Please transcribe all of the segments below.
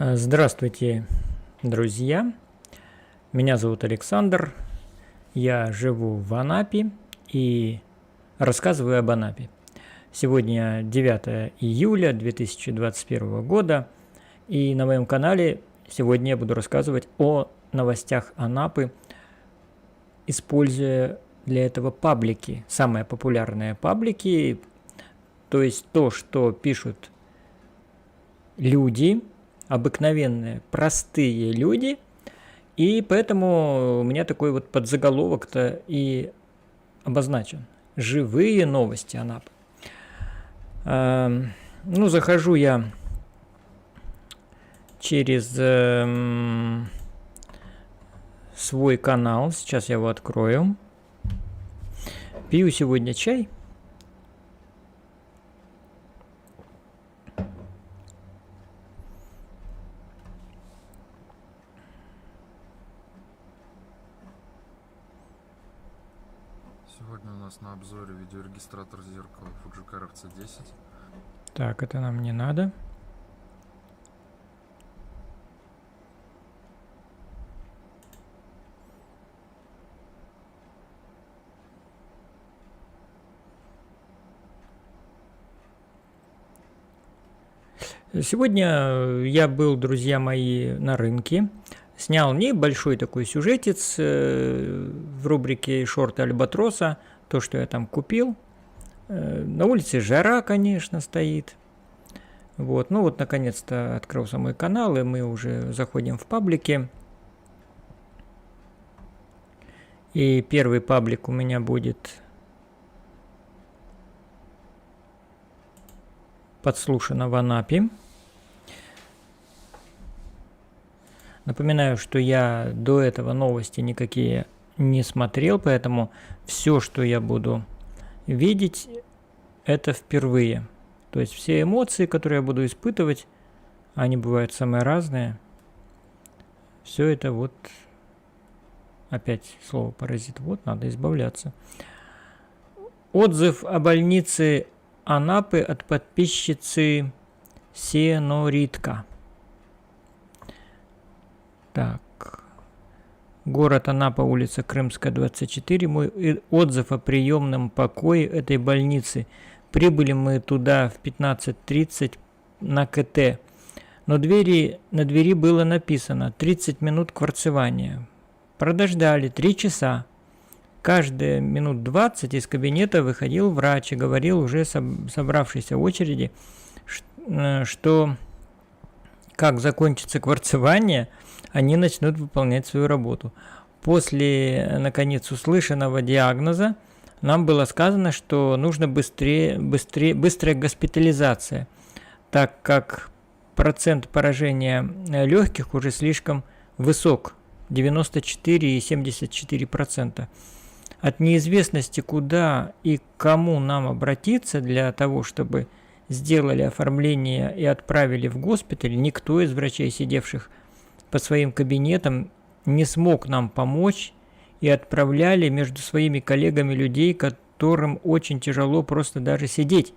Здравствуйте, друзья! Меня зовут Александр, я живу в Анапе и рассказываю об Анапе. Сегодня 9 июля 2021 года, и на моем канале сегодня я буду рассказывать о новостях Анапы, используя для этого паблики, самые популярные паблики, то есть то, что пишут люди, обыкновенные, простые люди, и поэтому у меня такой вот подзаголовок-то и обозначен. Живые новости Анапы. Захожу я через свой канал, сейчас я его открою. Пью сегодня чай. Сегодня у нас на обзоре видеорегистратор зеркала Fuji RC10. Так, это нам не надо. Сегодня я был, друзья мои, на рынке. Снял небольшой такой сюжетец в рубрике «Шорты Альбатроса», то, что я там купил. На улице жара, конечно, стоит. Вот, наконец-то открылся мой канал, и мы уже заходим в паблики. И первый паблик у меня будет «Подслушано в Анапе». Напоминаю, что я до этого новости никакие не смотрел, поэтому все, что я буду видеть, это впервые. То есть все эмоции, которые я буду испытывать, они бывают самые разные. Все это вот, опять слово паразит, вот надо избавляться. Отзыв о больнице Анапы от подписчицы Сеноритка. Так, город Анапа, улица Крымская, 24. Мой отзыв о приемном покое этой больницы. Прибыли мы туда в 15:30 на КТ. Но на двери было написано 30 минут кварцевания. Продождали 3 часа. Каждые минут 20 из кабинета выходил врач и говорил уже собравшейся очереди, что как закончится кварцевание, они начнут выполнять свою работу. После, наконец, услышанного диагноза нам было сказано, что нужно быстрая госпитализация, так как процент поражения легких уже слишком высок, 94,74%. От неизвестности, куда и к кому нам обратиться для того, чтобы сделали оформление и отправили в госпиталь, никто из врачей, сидевших по своим кабинетам, не смог нам помочь, и отправляли между своими коллегами людей, которым очень тяжело просто даже сидеть.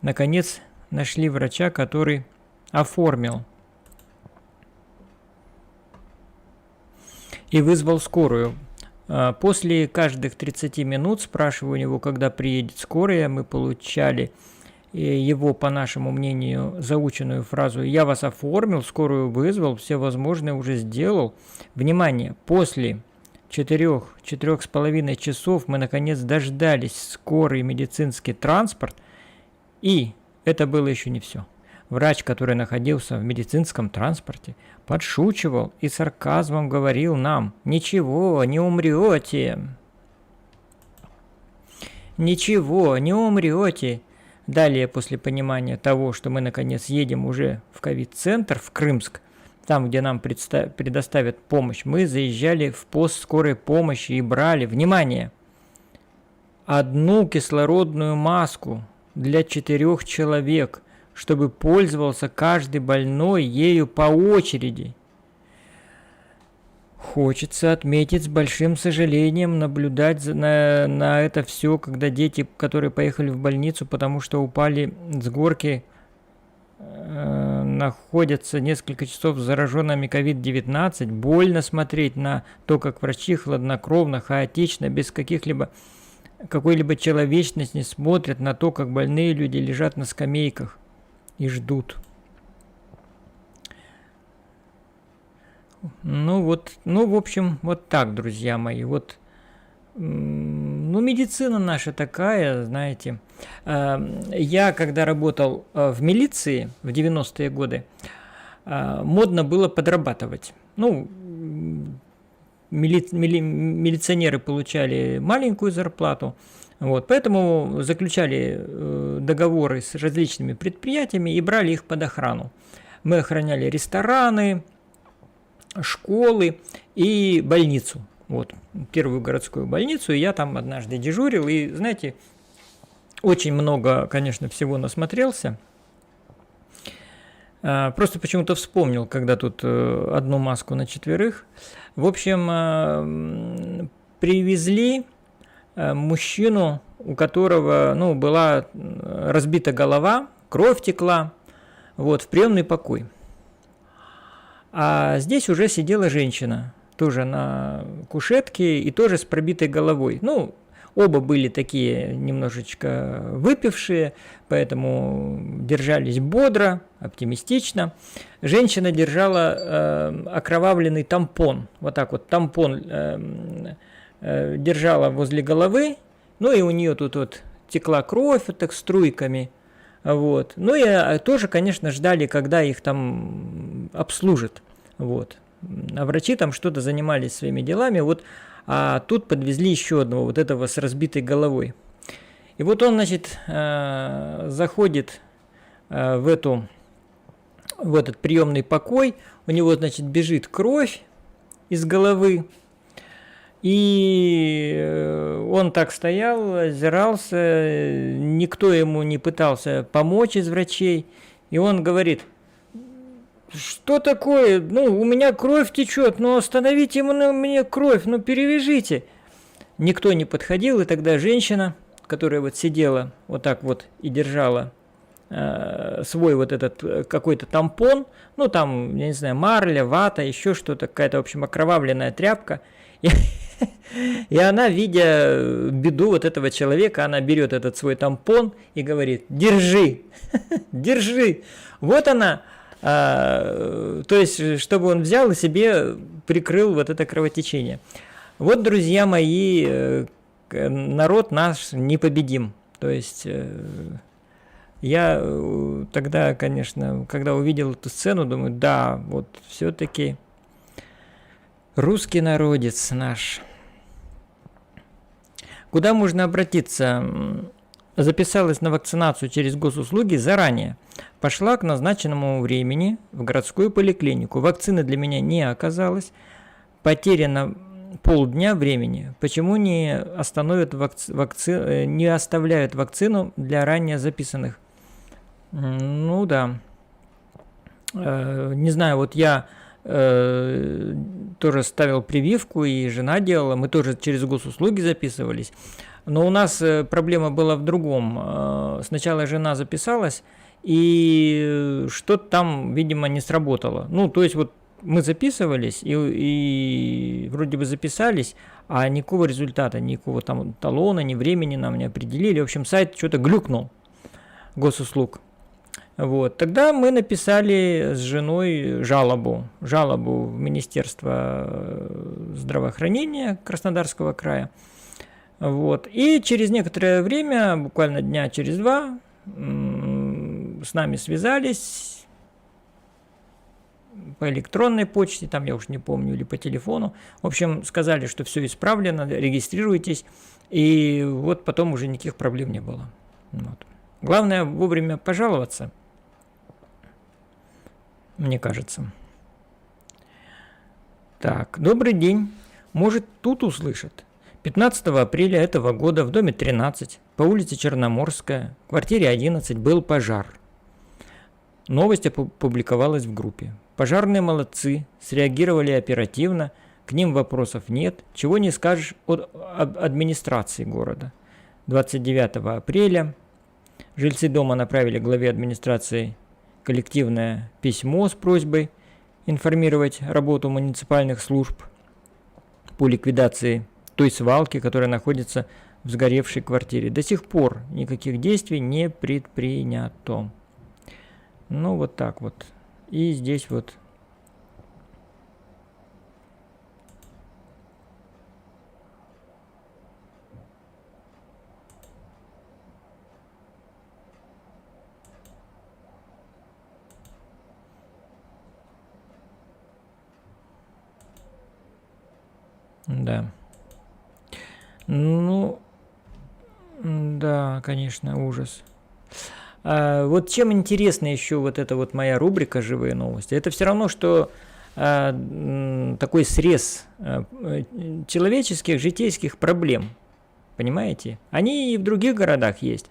Наконец нашли врача, который оформил и вызвал скорую. После каждых 30 минут спрашиваю у него, когда приедет скорая. Мы получали его, по нашему мнению, заученную фразу «Я вас оформил, скорую вызвал, все возможное уже сделал». Внимание! После 4-4,5 часов мы наконец дождались скорый медицинский транспорт, и это было еще не все. Врач, который находился в медицинском транспорте, подшучивал и сарказмом говорил нам: «Ничего, не умрете! Ничего, не умрете!» Далее, после понимания того, что мы наконец едем уже в ковид-центр, в Крымск, там, где нам предоставят помощь, мы заезжали в пост скорой помощи и брали, внимание, 1 кислородную маску для 4 человек, чтобы пользовался каждый больной ею по очереди. Хочется отметить с большим сожалением, наблюдать на это все, когда дети, которые поехали в больницу, потому что упали с горки находятся несколько часов зараженными COVID-19. Больно смотреть на то, как врачи хладнокровно, хаотично, без какой-либо человечности смотрят на то, как больные люди лежат на скамейках и ждут. Ну вот, в общем, вот так, друзья мои. Вот, ну, медицина наша такая, знаете. Я, когда работал в милиции в 90-е годы, модно было подрабатывать. Ну, милиционеры получали маленькую зарплату, вот, поэтому заключали договоры с различными предприятиями и брали их под охрану. Мы охраняли рестораны, школы и больницу. Вот, первую городскую больницу, и я там однажды дежурил, и, знаете, очень много, конечно, всего насмотрелся. Просто почему-то вспомнил, когда тут одну маску на 4. В общем, привезли мужчину, у которого, ну, была разбита голова, кровь текла, вот, в приемный покой. А здесь уже сидела женщина, тоже на кушетке и тоже с пробитой головой. Ну, оба были такие немножечко выпившие, поэтому держались бодро, оптимистично. Женщина держала окровавленный тампон, вот так вот тампон держала возле головы, ну и у нее тут вот текла кровь вот так струйками. Вот. Ну и тоже, конечно, ждали, когда их там обслужат. Вот. А врачи там что-то занимались своими делами. Вот. А тут подвезли еще одного, вот этого с разбитой головой. И вот он, значит, заходит в этот приемный покой. У него, значит, бежит кровь из головы. И он так стоял, озирался, никто ему не пытался помочь из врачей. И он говорит: что такое? Ну, у меня кровь течет, но остановите мне кровь, ну перевяжите. Никто не подходил, и тогда женщина, которая вот сидела вот так вот и держала свой вот этот какой-то тампон, ну там, я не знаю, марля, вата, еще что-то, какая-то, в общем, окровавленная тряпка. И она, видя беду вот этого человека, она берет этот свой тампон и говорит: держи, держи. Вот она, то есть, чтобы он взял и себе прикрыл вот это кровотечение. Вот, друзья мои, народ наш непобедим. То есть, я тогда, конечно, когда увидел эту сцену, думаю, да, вот все-таки русский народец наш. Куда можно обратиться? Записалась на вакцинацию через госуслуги заранее. Пошла к назначенному времени в городскую поликлинику. Вакцины для меня не оказалось. Потеряно полдня времени. Почему не остановят не оставляют вакцину для ранее записанных? Ну да. Не знаю, вот я тоже ставил прививку, и жена делала, мы тоже через госуслуги записывались. Но у нас проблема была в другом. Сначала жена записалась, и что-то там, видимо, не сработало. Ну, то есть вот мы записывались, и вроде бы записались, а никакого результата, никакого там талона, ни времени нам не определили. В общем, сайт что-то глюкнул, госуслуг. Вот. Тогда мы написали с женой жалобу в Министерство здравоохранения Краснодарского края. Вот. И через некоторое время, буквально дня через 2, с нами связались по электронной почте, там я уж не помню, или по телефону. В общем, сказали, что все исправлено, регистрируйтесь. И вот потом уже никаких проблем не было. Вот. Главное вовремя пожаловаться, мне кажется. Так, добрый день. Может, тут услышат. 15 апреля этого года в доме 13 по улице Черноморская, в квартире 11 был пожар. Новость опубликовалась в группе. Пожарные молодцы, среагировали оперативно, к ним вопросов нет. Чего не скажешь об администрации города. 29 апреля жильцы дома направили главе администрации коллективное письмо с просьбой информировать работу муниципальных служб по ликвидации той свалки, которая находится в сгоревшей квартире. До сих пор никаких действий не предпринято. Ну, вот так вот. И здесь вот. Да. Ну, да, конечно, ужас. Вот чем интересна еще вот эта вот моя рубрика «Живые новости», это все равно, что такой срез человеческих, житейских проблем, понимаете? Они и в других городах есть.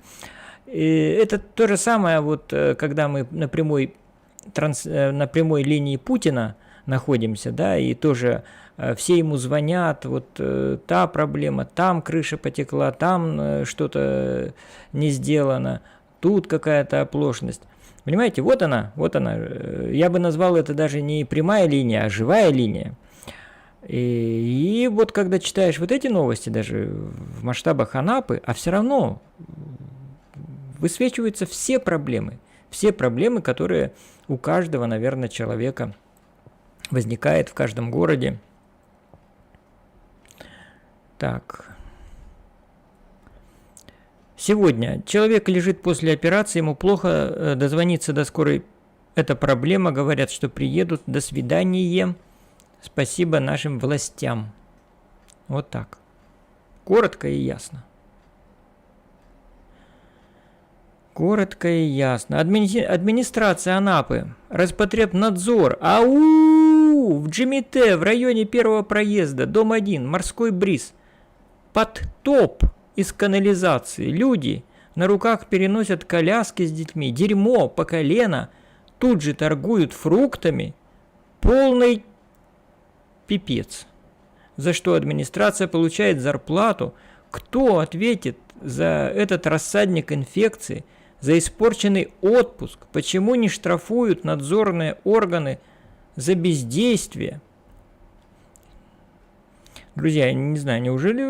И это то же самое, вот когда мы на прямой линии Путина находимся, да, и тоже все ему звонят, вот та проблема, там крыша потекла, там что-то не сделано, тут какая-то оплошность. Понимаете, вот она, я бы назвал это даже не прямая линия, а живая линия. И вот когда читаешь вот эти новости, даже в масштабах Анапы, а все равно высвечиваются все проблемы, которые у каждого, наверное, человека возникает в каждом городе. Так. Сегодня человек лежит после операции, ему плохо, дозвониться до скорой. Это проблема, говорят, что приедут. До свидания. Спасибо нашим властям. Вот так. Коротко и ясно. Коротко и ясно. Администрация Анапы. Роспотребнадзор. Ау! В Джимите, в районе первого проезда, дом 1, морской бриз. Подтоп из канализации. Люди на руках переносят коляски с детьми. Дерьмо по колено. Тут же торгуют фруктами. Полный пипец. За что администрация получает зарплату? Кто ответит за этот рассадник инфекции? За испорченный отпуск? Почему не штрафуют надзорные органы за бездействие? Друзья, я не знаю, неужели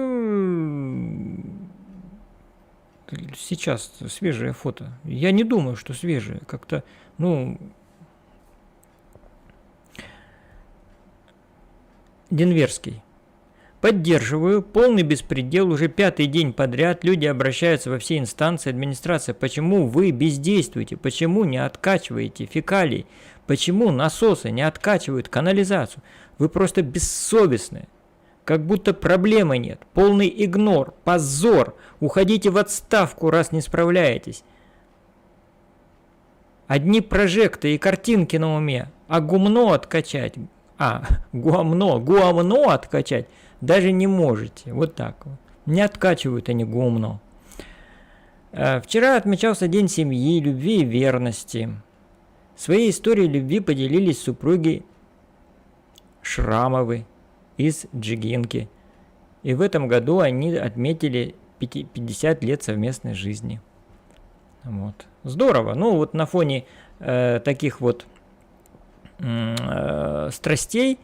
сейчас свежее фото? Я не думаю, что свежее. Как-то, Денверский. Поддерживаю. Полный беспредел. Уже 5-й день подряд люди обращаются во все инстанции. Администрация, почему вы бездействуете? Почему не откачиваете фекалии? Почему насосы не откачивают канализацию? Вы просто бессовестны. Как будто проблемы нет. Полный игнор. Позор. Уходите в отставку, раз не справляетесь. Одни прожекты и картинки на уме. А гумно откачать. Гуамно откачать даже не можете. Вот так вот. Не откачивают они гумно. Вчера отмечался День семьи, любви и верности. Своей историей любви поделились супруги Шрамовы из Джигинки. И в этом году они отметили 50 лет совместной жизни. Вот. Здорово. Ну вот на фоне таких вот страстей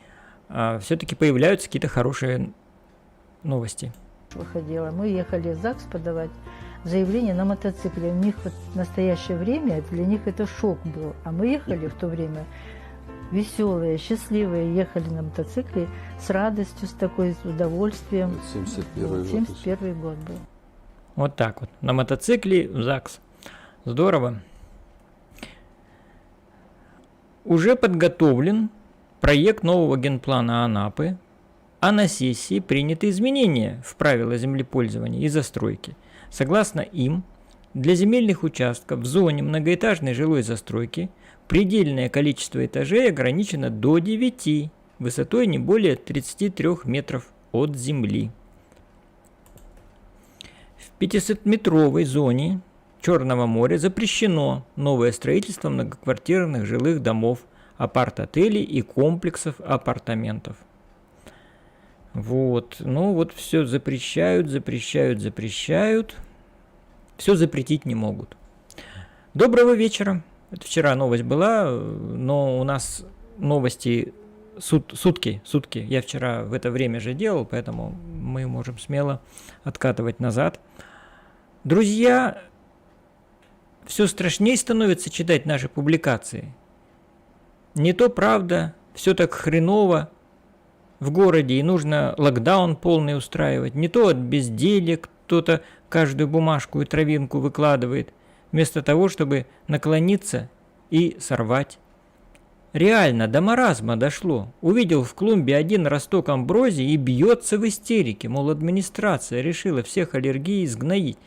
все-таки появляются какие-то хорошие новости. Выходила. Мы ехали в ЗАГС подавать заявление на мотоцикле. У них вот в настоящее время, для них это шок был. А мы ехали в то время веселые, счастливые, ехали на мотоцикле с радостью, с такой, с удовольствием. 71 год был. Вот так вот. На мотоцикле в ЗАГС. Здорово. Уже подготовлен проект нового генплана Анапы, а на сессии приняты изменения в правила землепользования и застройки. Согласно им, для земельных участков в зоне многоэтажной жилой застройки предельное количество этажей ограничено до 9, высотой не более 33 метров от земли. В 500-метровой зоне Черного моря запрещено новое строительство многоквартирных жилых домов, апарт-отелей и комплексов апартаментов. Вот, все запрещают. Все запретить не могут. Доброго вечера. Это вчера новость была, но у нас новости сутки. Я вчера в это время же делал, поэтому мы можем смело откатывать назад. Друзья, все страшнее становится читать наши публикации. Не то правда, все так хреново в городе, и нужно локдаун полный устраивать. Не то от безделья кто-то каждую бумажку и травинку выкладывает, вместо того, чтобы наклониться и сорвать. Реально, до маразма дошло. Увидел в клумбе один росток амброзии и бьется в истерике, мол, администрация решила всех аллергий изгноить.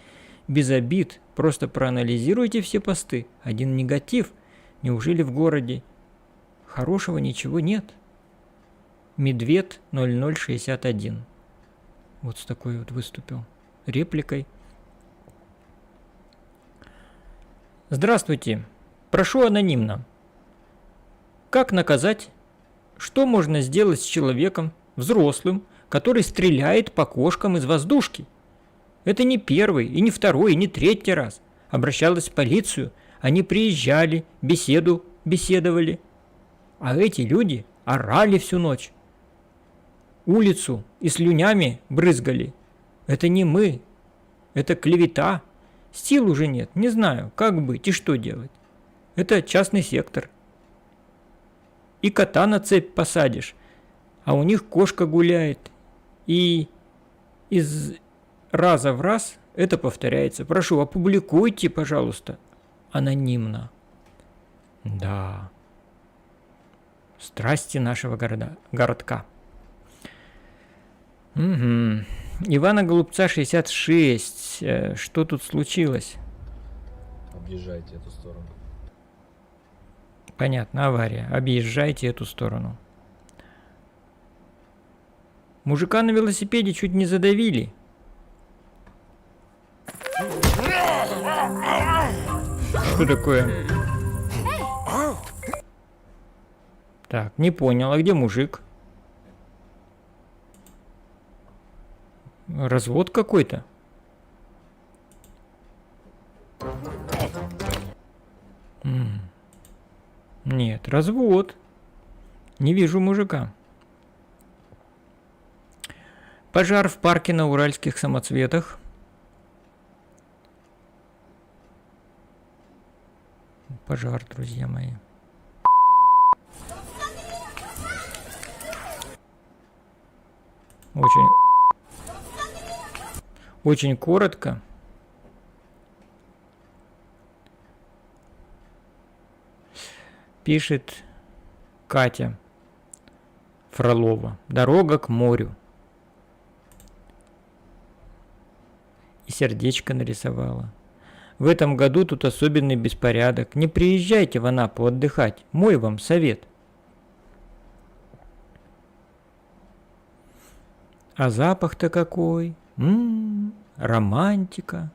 Без обид, просто проанализируйте все посты. Один негатив. Неужели в городе хорошего ничего нет? Медведь 0061. Вот с такой вот выступил репликой. Здравствуйте. Прошу анонимно. Как наказать? Что можно сделать с человеком, взрослым, который стреляет по кошкам из воздушки? Это не первый, и не второй, и не третий раз. Обращалась в полицию, они приезжали, беседовали. А эти люди орали всю ночь. Улицу и слюнями брызгали. Это не мы, это клевета. Сил уже нет, не знаю, как быть и что делать. Это частный сектор. И кота на цепь посадишь, а у них кошка гуляет. И из раза в раз это повторяется. Прошу, опубликуйте, пожалуйста, анонимно. Да. Страсти нашего городка. Угу. Ивана Голубца 66. Что тут случилось? Объезжайте эту сторону. Понятно, авария. Объезжайте эту сторону. Мужика на велосипеде чуть не задавили. Что такое? Так, не понял, а где мужик? Развод какой-то? Нет, развод. Не вижу мужика. Пожар в парке на Уральских самоцветах. Пожар, друзья мои. Очень коротко. Пишет Катя Фролова. Дорога к морю. И сердечко нарисовала. В этом году тут особенный беспорядок. Не приезжайте в Анапу отдыхать. Мой вам совет. А запах-то какой? Романтика.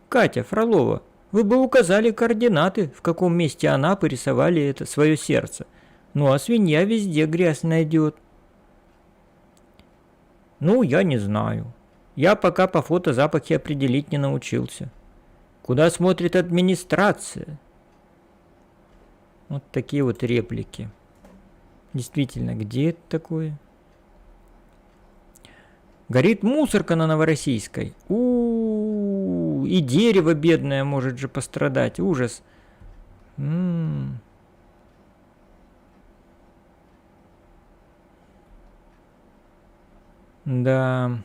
Катя Фролова, вы бы указали координаты, в каком месте Анапы рисовали это свое сердце. Ну а свинья везде грязь найдет. Ну, я не знаю. Я пока по фото запахи определить не научился. Куда смотрит администрация? Вот такие вот реплики. Действительно, где это такое? Горит мусорка на Новороссийской. И дерево бедное может же пострадать. Ужас. Да.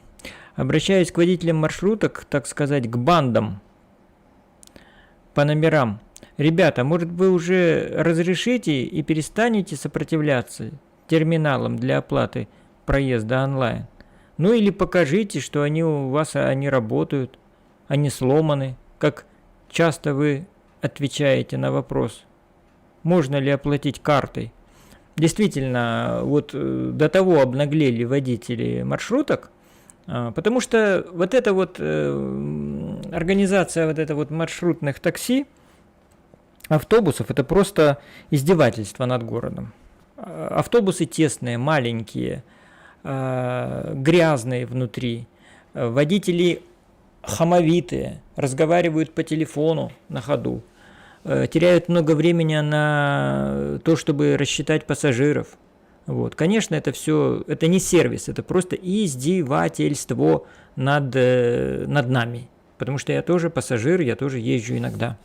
Обращаюсь к водителям маршруток, так сказать, к бандам. По номерам. Ребята, может вы уже разрешите и перестанете сопротивляться терминалам для оплаты проезда онлайн? Ну или покажите, что они у вас работают, они сломаны. Как часто вы отвечаете на вопрос, можно ли оплатить картой. Действительно, вот до того обнаглели водители маршруток, потому что вот эта вот организация вот это вот маршрутных такси, автобусов, это просто издевательство над городом. Автобусы тесные, маленькие, грязные внутри, водители хамовитые, разговаривают по телефону на ходу, теряют много времени на то, чтобы рассчитать пассажиров. Вот. Конечно, это все, это не сервис, это просто издевательство над нами. Потому что я тоже пассажир, я тоже езжу иногда.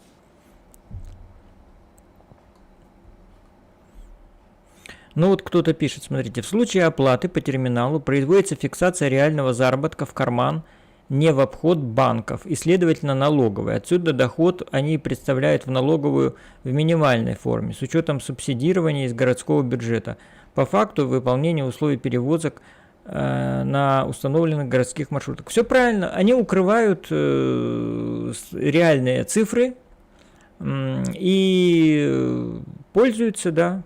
Ну вот кто-то пишет, смотрите, в случае оплаты по терминалу производится фиксация реального заработка в карман, не в обход банков и, следовательно, налоговой. Отсюда доход они представляют в налоговую в минимальной форме, с учетом субсидирования из городского бюджета. По факту выполнения условий перевозок на установленных городских маршрутах. Все правильно, они укрывают реальные цифры и пользуются, да,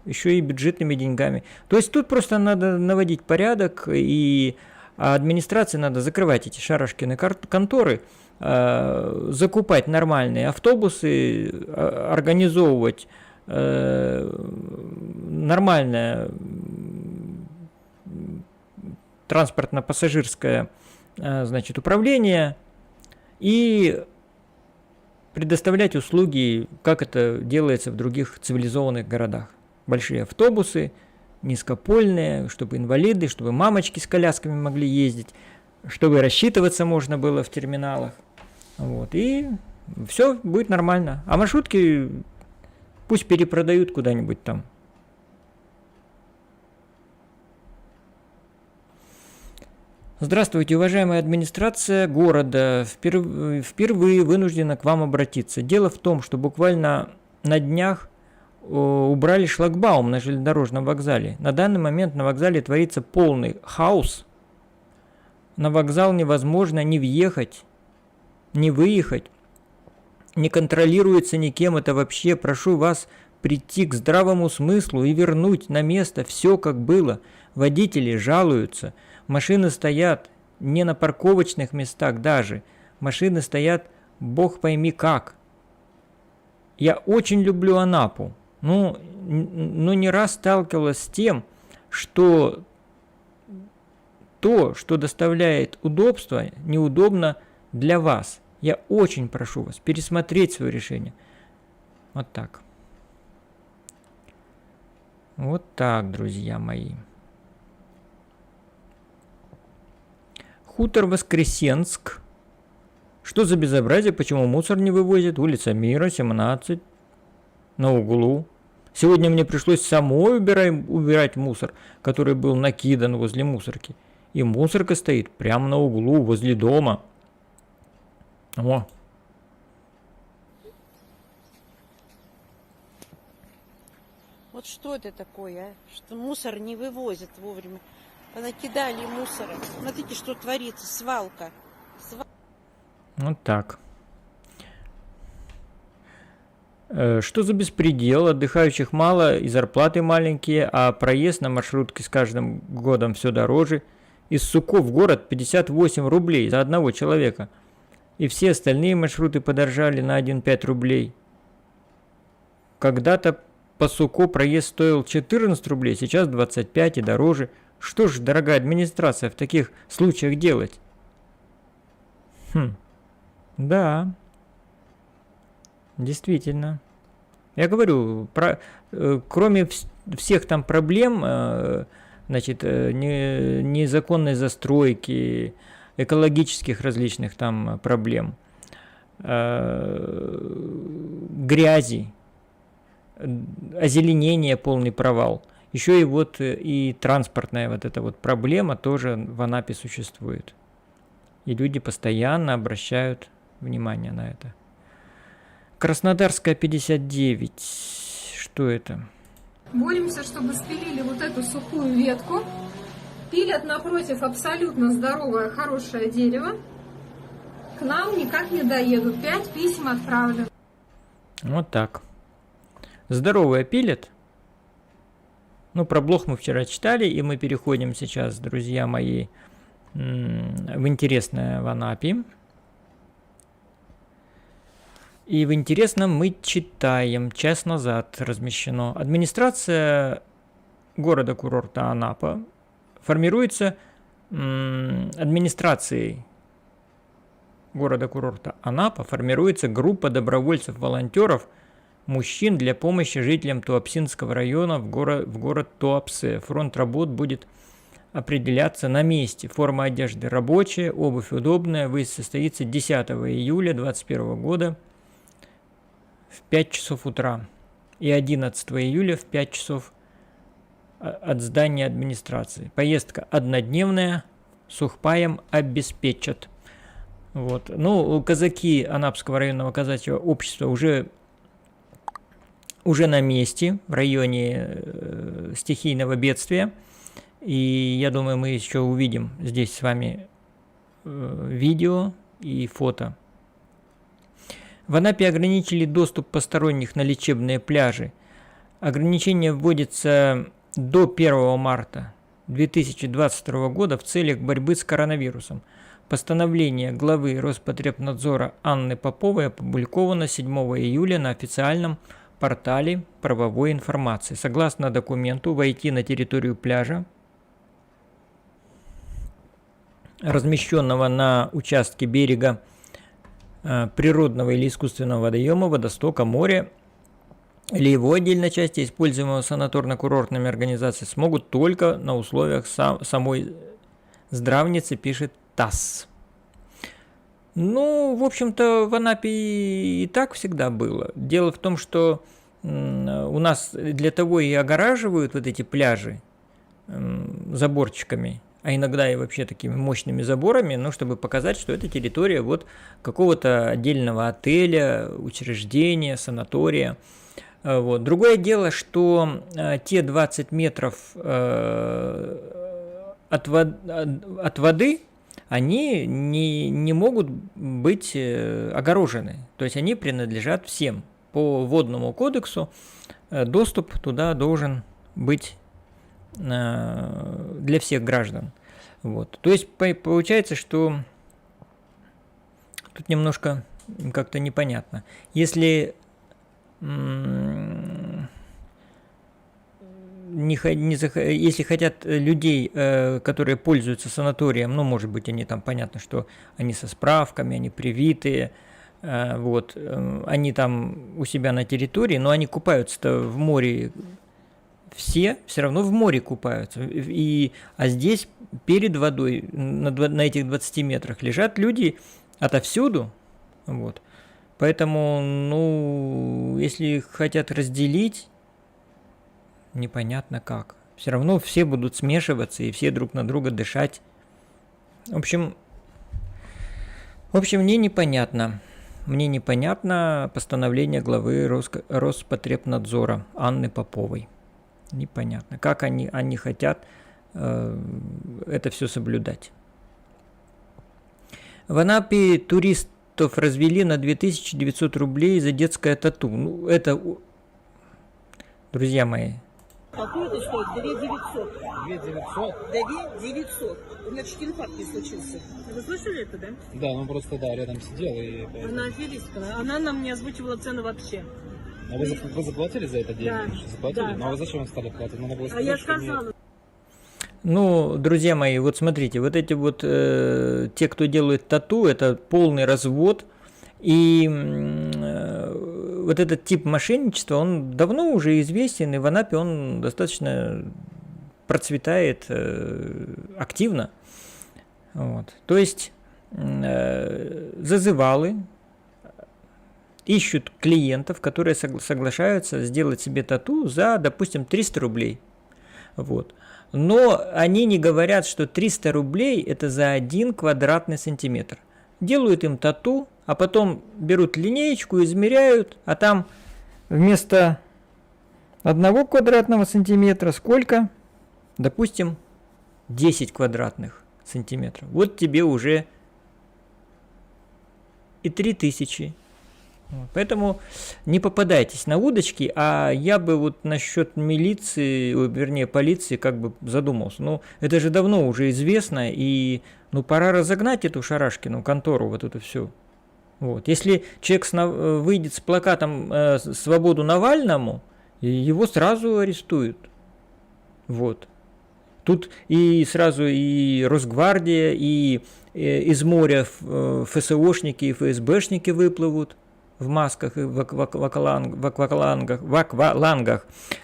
еще и бюджетными деньгами. То есть тут просто надо наводить порядок, и администрации надо закрывать эти шарашкины конторы, закупать нормальные автобусы, организовывать нормальное транспортно-пассажирское, значит, управление и предоставлять услуги, как это делается в других цивилизованных городах. Большие автобусы, низкопольные, чтобы инвалиды, чтобы мамочки с колясками могли ездить, чтобы рассчитываться можно было в терминалах. Вот, и все будет нормально. А маршрутки пусть перепродают куда-нибудь там. Здравствуйте, уважаемая администрация города. Впервые вынуждена к вам обратиться. Дело в том, что буквально на днях убрали шлагбаум на железнодорожном вокзале. На данный момент на вокзале творится полный хаос. На вокзал невозможно ни въехать, ни выехать. Не контролируется никем это вообще. Прошу вас прийти к здравому смыслу и вернуть на место все как было. Водители жалуются. Машины стоят не на парковочных местах даже. Машины стоят бог пойми как. Я очень люблю Анапу. Но не раз сталкивалась с тем, что то, что доставляет удобство, неудобно для вас. Я очень прошу вас пересмотреть свое решение. Вот так. Вот так, друзья мои. Хутор Воскресенск. Что за безобразие? Почему мусор не вывозят? Улица Мира, 17. На углу. Сегодня мне пришлось самой убирать мусор, который был накидан возле мусорки. И мусорка стоит прямо на углу, возле дома. О. Вот что это такое, а? Что мусор не вывозят вовремя. Понакидали мусора. Смотрите, что творится. Свалка. Вот так. Что за беспредел? Отдыхающих мало и зарплаты маленькие, а проезд на маршрутке с каждым годом все дороже. Из Суков в город 58 рублей за одного человека. И все остальные маршруты подорожали на 1,5 рублей. Когда-то по Суко проезд стоил 14 рублей, сейчас 25 и дороже. Что ж, дорогая администрация, в таких случаях делать? Да. Действительно. Я говорю, кроме всех там проблем, значит, незаконной застройки, экологических различных там проблем, грязи, озеленение, полный провал, еще и вот и транспортная вот эта вот проблема тоже в Анапе существует. И люди постоянно обращают внимание на это. Краснодарская 59. Что это? Боремся, чтобы спилили вот эту сухую ветку. Пилят напротив абсолютно здоровое, хорошее дерево. К нам никак не доедут. 5 писем отправлено. Вот так. Здоровое пилят. Ну, про блох мы вчера читали, и мы переходим сейчас, друзья мои, в интересное в Анапе. И в интересном мы читаем, час назад размещено. Администрация города-курорта Анапа формируется администрацией города-курорта Анапа формируется группа добровольцев-волонтеров, мужчин для помощи жителям Туапсинского района в город Туапсе. Фронт работ будет определяться на месте. Форма одежды рабочая, обувь удобная. Выезд состоится 10 июля 2021 года в 5 часов утра и 11 июля в 5 часов от здания администрации. Поездка однодневная, сухпаем обеспечат. Вот. Ну, казаки Анапского районного казачьего общества уже на месте, в районе стихийного бедствия. И я думаю, мы еще увидим здесь с вами видео и фото. В Анапе ограничили доступ посторонних на лечебные пляжи. Ограничение вводится до 1 марта 2022 года в целях борьбы с коронавирусом. Постановление главы Роспотребнадзора Анны Поповой опубликовано 7 июля на официальном портале правовой информации. Согласно документу, войти на территорию пляжа, размещенного на участке берега природного или искусственного водоема, водостока, моря или его отдельной части, используемого санаторно-курортными организациями, смогут только на условиях самой здравницы, пишет ТАСС. Ну, в общем-то, в Анапе и так всегда было. Дело в том, что у нас для того и огораживают вот эти пляжи заборчиками, а иногда и вообще такими мощными заборами, ну, чтобы показать, что это территория вот какого-то отдельного отеля, учреждения, санатория. Вот. Другое дело, что те 20 метров от воды, они не могут быть огорожены. То есть они принадлежат всем. По водному кодексу доступ туда должен быть для всех граждан. Вот. То есть получается, что тут немножко как-то непонятно. Если если хотят людей, которые пользуются санаторием, ну, может быть, они там, понятно, что они со справками, они привитые, вот, они там у себя на территории, но они купаются-то в море, все равно в море купаются. А здесь перед водой, на этих 20 метрах, лежат люди отовсюду, вот. Поэтому, ну, если хотят разделить, непонятно как. Все равно все будут смешиваться и все друг на друга дышать. В общем, мне непонятно. Мне непонятно постановление главы Роспотребнадзора Анны Поповой. Непонятно, как они хотят это все соблюдать. В Анапе туристов развели на 2900 рублей за детское тату. Ну, это, друзья мои. Тату это стоит 2900. 2900? 2900. У меня чуть инфаркт не случился. Вы слышали это, да? Да, ну просто, да, рядом сидел и... Она аферистка. Она нам не озвучивала цены вообще. А вы заплатили за это деньги? Да. Заплатили? Да. Ну а вы зачем стали платить? Надо было А сказать, я что сказала. Ну, друзья мои, вот смотрите, вот эти вот те, кто делает тату, это полный развод. И вот этот тип мошенничества, он давно уже известен, и в Анапе он достаточно процветает активно. Вот. То есть зазывалы ищут клиентов, которые соглашаются сделать себе тату за, допустим, 300 рублей. Вот. Но они не говорят, что 300 рублей это за 1 квадратный сантиметр. Делают им тату, а потом берут линеечку, измеряют, а там вместо 1 квадратного сантиметра сколько? Допустим, 10 квадратных сантиметров. Вот тебе уже и 3000. Поэтому не попадайтесь на удочки, а я бы вот насчет милиции, вернее полиции, как бы задумался. Ну, это же давно уже известно, и ну пора разогнать эту Шарашкину контору, вот это все. Вот. Если человек выйдет с плакатом «Свободу Навальному», его сразу арестуют. Вот. Тут и сразу и Росгвардия, и из моря ФСОшники и ФСБшники выплывут в масках и в аквалангах.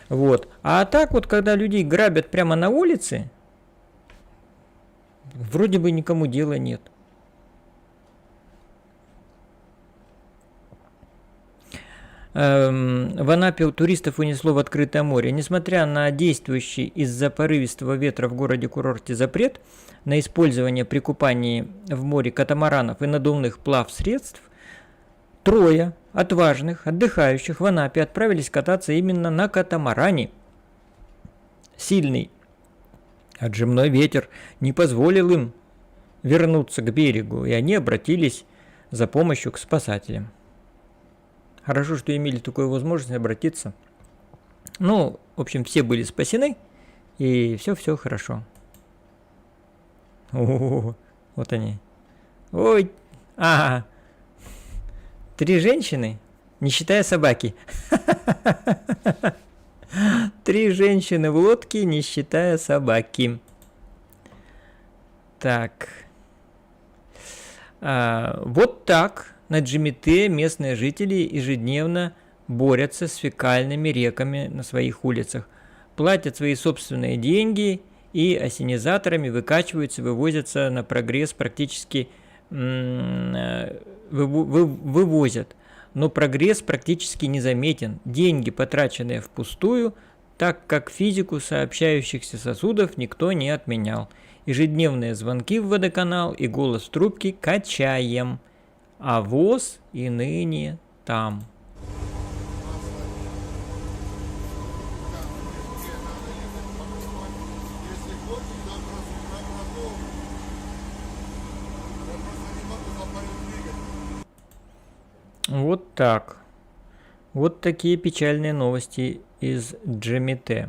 Вот. А так вот, когда людей грабят прямо на улице, вроде бы никому дела нет. В Анапе туристов унесло в открытое море. Несмотря на действующий из-за порывистого ветра в городе-курорте запрет на использование при купании в море катамаранов и надувных плавсредств, 3 отважных отдыхающих в Анапе отправились кататься именно на катамаране. Сильный отжимной ветер не позволил им вернуться к берегу, и они обратились за помощью к спасателям. Хорошо, что имели такую возможность обратиться. Ну, в общем, все были спасены, и все хорошо. О, вот они. Ой, 3 женщины, не считая собаки. 3 женщины в лодке, не считая собаки. Так. Вот так. На Джимите местные жители ежедневно борются с фекальными реками на своих улицах, платят свои собственные деньги и ассенизаторами выкачиваются, вывозятся на прогресс, практически вывозят. Но прогресс практически незаметен. Деньги, потраченные впустую, так как физику сообщающихся сосудов никто не отменял. Ежедневные звонки в водоканал и голос в трубке «Качаем». А ВОЗ и ныне там. Вот так. Вот такие печальные новости из Джимите.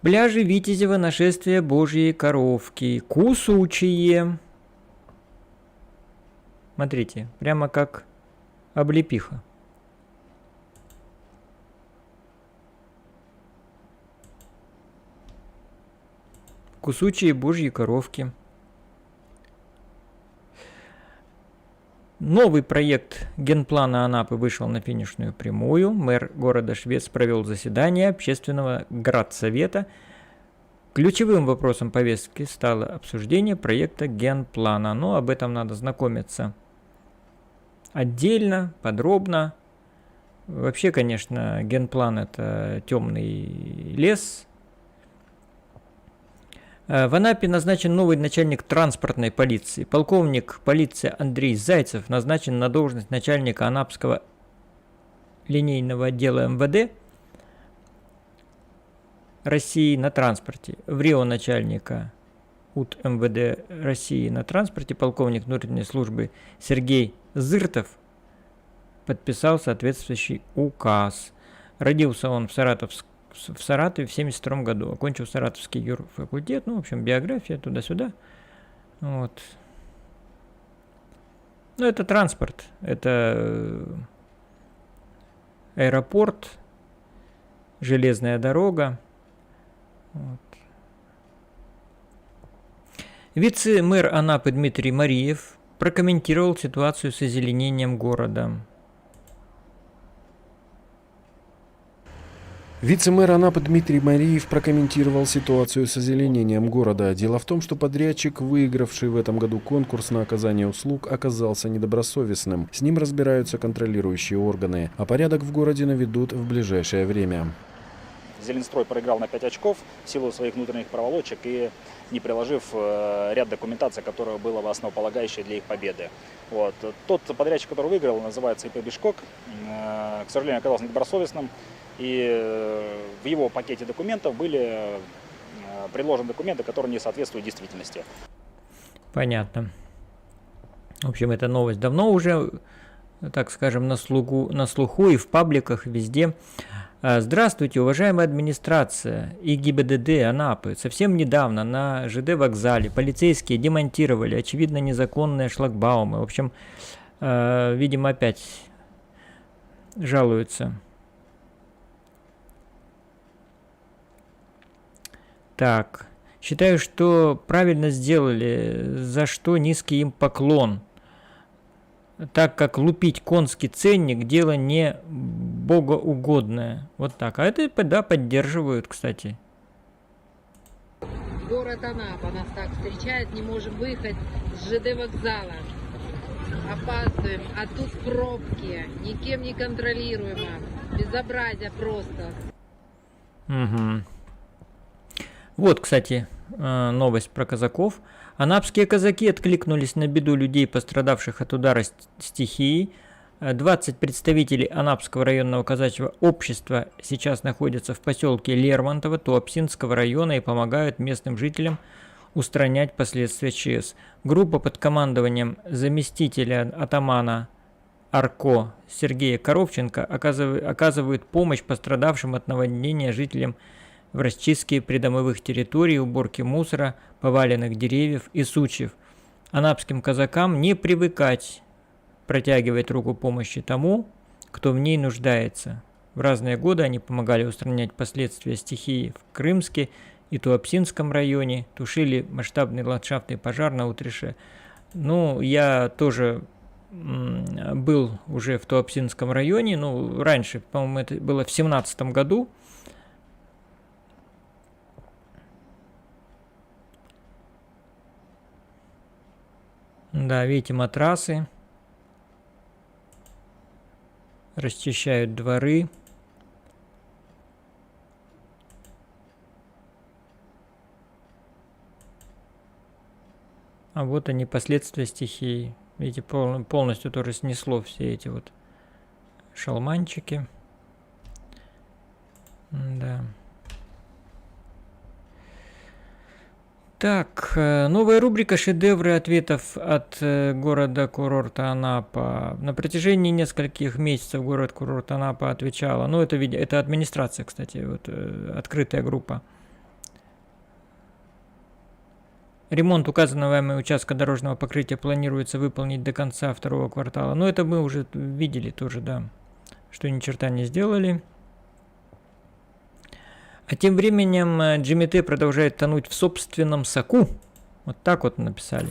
Пляжи Витязева, нашествие Божьей коровки, кусучие. Смотрите, прямо как облепиха. Кусучие Божьи коровки. Новый проект генплана Анапы вышел на финишную прямую. Мэр города Швец провел заседание общественного градсовета. Ключевым вопросом повестки стало обсуждение проекта генплана. Но об этом надо знакомиться отдельно, подробно. Вообще, конечно, генплан – это темный лес. В Анапе назначен новый начальник транспортной полиции. Полковник полиции Андрей Зайцев назначен на должность начальника Анапского линейного отдела МВД России на транспорте. В Рио начальника УТ МВД России на транспорте полковник внутренней службы Сергей Зыртов подписал соответствующий указ. Родился он в Саратове в 1972 году. Окончил Саратовский юрфакультет. Ну, в общем, биография туда-сюда. Вот. Ну, это транспорт. Это аэропорт, железная дорога. Вот. Вице-мэр Анапы Дмитрий Мариев прокомментировал ситуацию с озеленением города. Вице-мэр Анапы Дмитрий Мариев прокомментировал ситуацию с озеленением города. Дело в том, что подрядчик, выигравший в этом году конкурс на оказание услуг, оказался недобросовестным. С ним разбираются контролирующие органы, а порядок в городе наведут в ближайшее время. Зеленстрой проиграл на 5 очков в силу своих внутренних проволочек и не приложив ряд документации, которая была бы основополагающей для их победы. Вот. Тот подрядчик, который выиграл, называется ИП Бишкок, к сожалению, оказался недобросовестным. И в его пакете документов были предложены документы, которые не соответствуют действительности. Понятно. В общем, эта новость давно уже, так скажем, на слуху и в пабликах, везде. Здравствуйте, уважаемая администрация и ГИБДД Анапы. Совсем недавно на ЖД вокзале полицейские демонтировали, очевидно, незаконные шлагбаумы. В общем, видимо, опять жалуются. Так, считаю, что правильно сделали, за что низкий им поклон, так как лупить конский ценник дело не богоугодное. Вот так. А это, да, поддерживают, кстати. Город Анапа нас так встречает, не можем выехать с ЖД вокзала. Опаздываем, а тут пробки, никем не контролируемо. Безобразие просто. Угу. Вот, кстати, новость про казаков. Анапские казаки откликнулись на беду людей, пострадавших от удара стихии. 20 представителей Анапского районного казачьего общества сейчас находятся в поселке Лермонтово Туапсинского района и помогают местным жителям устранять последствия ЧС. Группа под командованием заместителя атамана Арко Сергея Коровченко оказывает помощь пострадавшим от наводнения жителям в расчистке придомовых территорий, уборке мусора, поваленных деревьев и сучьев. Анапским казакам не привыкать протягивать руку помощи тому, кто в ней нуждается. В разные годы они помогали устранять последствия стихии в Крымске и Туапсинском районе, тушили масштабный ландшафтный пожар на Утрише. Ну, я тоже был уже в Туапсинском районе, ну, раньше, по-моему, это было в 2017 году. Да, видите, матрасы. Расчищают дворы. А вот они, последствия стихии. Видите, полностью тоже снесло все эти вот шалманчики. Да. Так, новая рубрика «Шедевры ответов от города-курорта Анапа». На протяжении нескольких месяцев город-курорт Анапа отвечала. Ну, это администрация, кстати, вот, открытая группа. Ремонт указанного вами участка дорожного покрытия планируется выполнить до конца второго квартала. Но это мы уже видели тоже, да, что ни черта не сделали. А тем временем GMT продолжает тонуть в собственном соку. Вот так вот написали.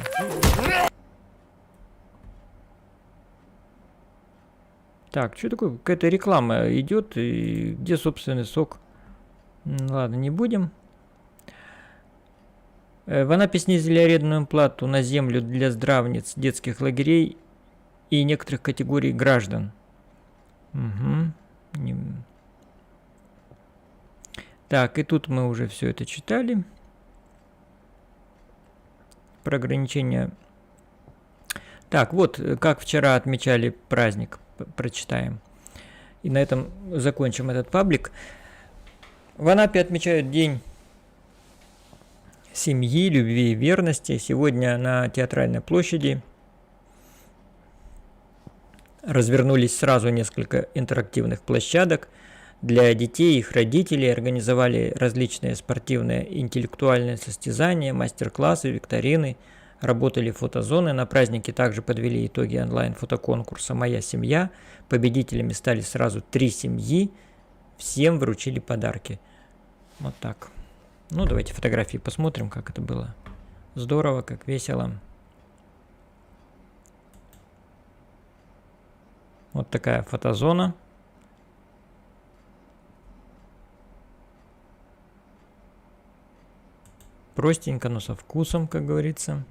Так, что такое? Какая-то реклама идет. И где собственный сок? Ладно, не будем. В Анапе снизили арендную плату на землю для здравниц, детских лагерей и некоторых категорий граждан. Угу. Так, и тут мы уже все это читали. Про ограничения. Так, вот, как вчера отмечали праздник. Прочитаем. И на этом закончим этот паблик. В Анапе отмечают День семьи, любви и верности. Сегодня на Театральной площади развернулись сразу несколько интерактивных площадок. Для детей и их родителей организовали различные спортивные и интеллектуальные состязания, мастер-классы, викторины, работали фотозоны. На празднике также подвели итоги онлайн-фотоконкурса «Моя семья». Победителями стали сразу 3 семьи. Всем вручили подарки. Вот так. Ну, давайте фотографии посмотрим, как это было. Здорово, как весело. Вот такая фотозона. Простенько, но со вкусом, как говорится.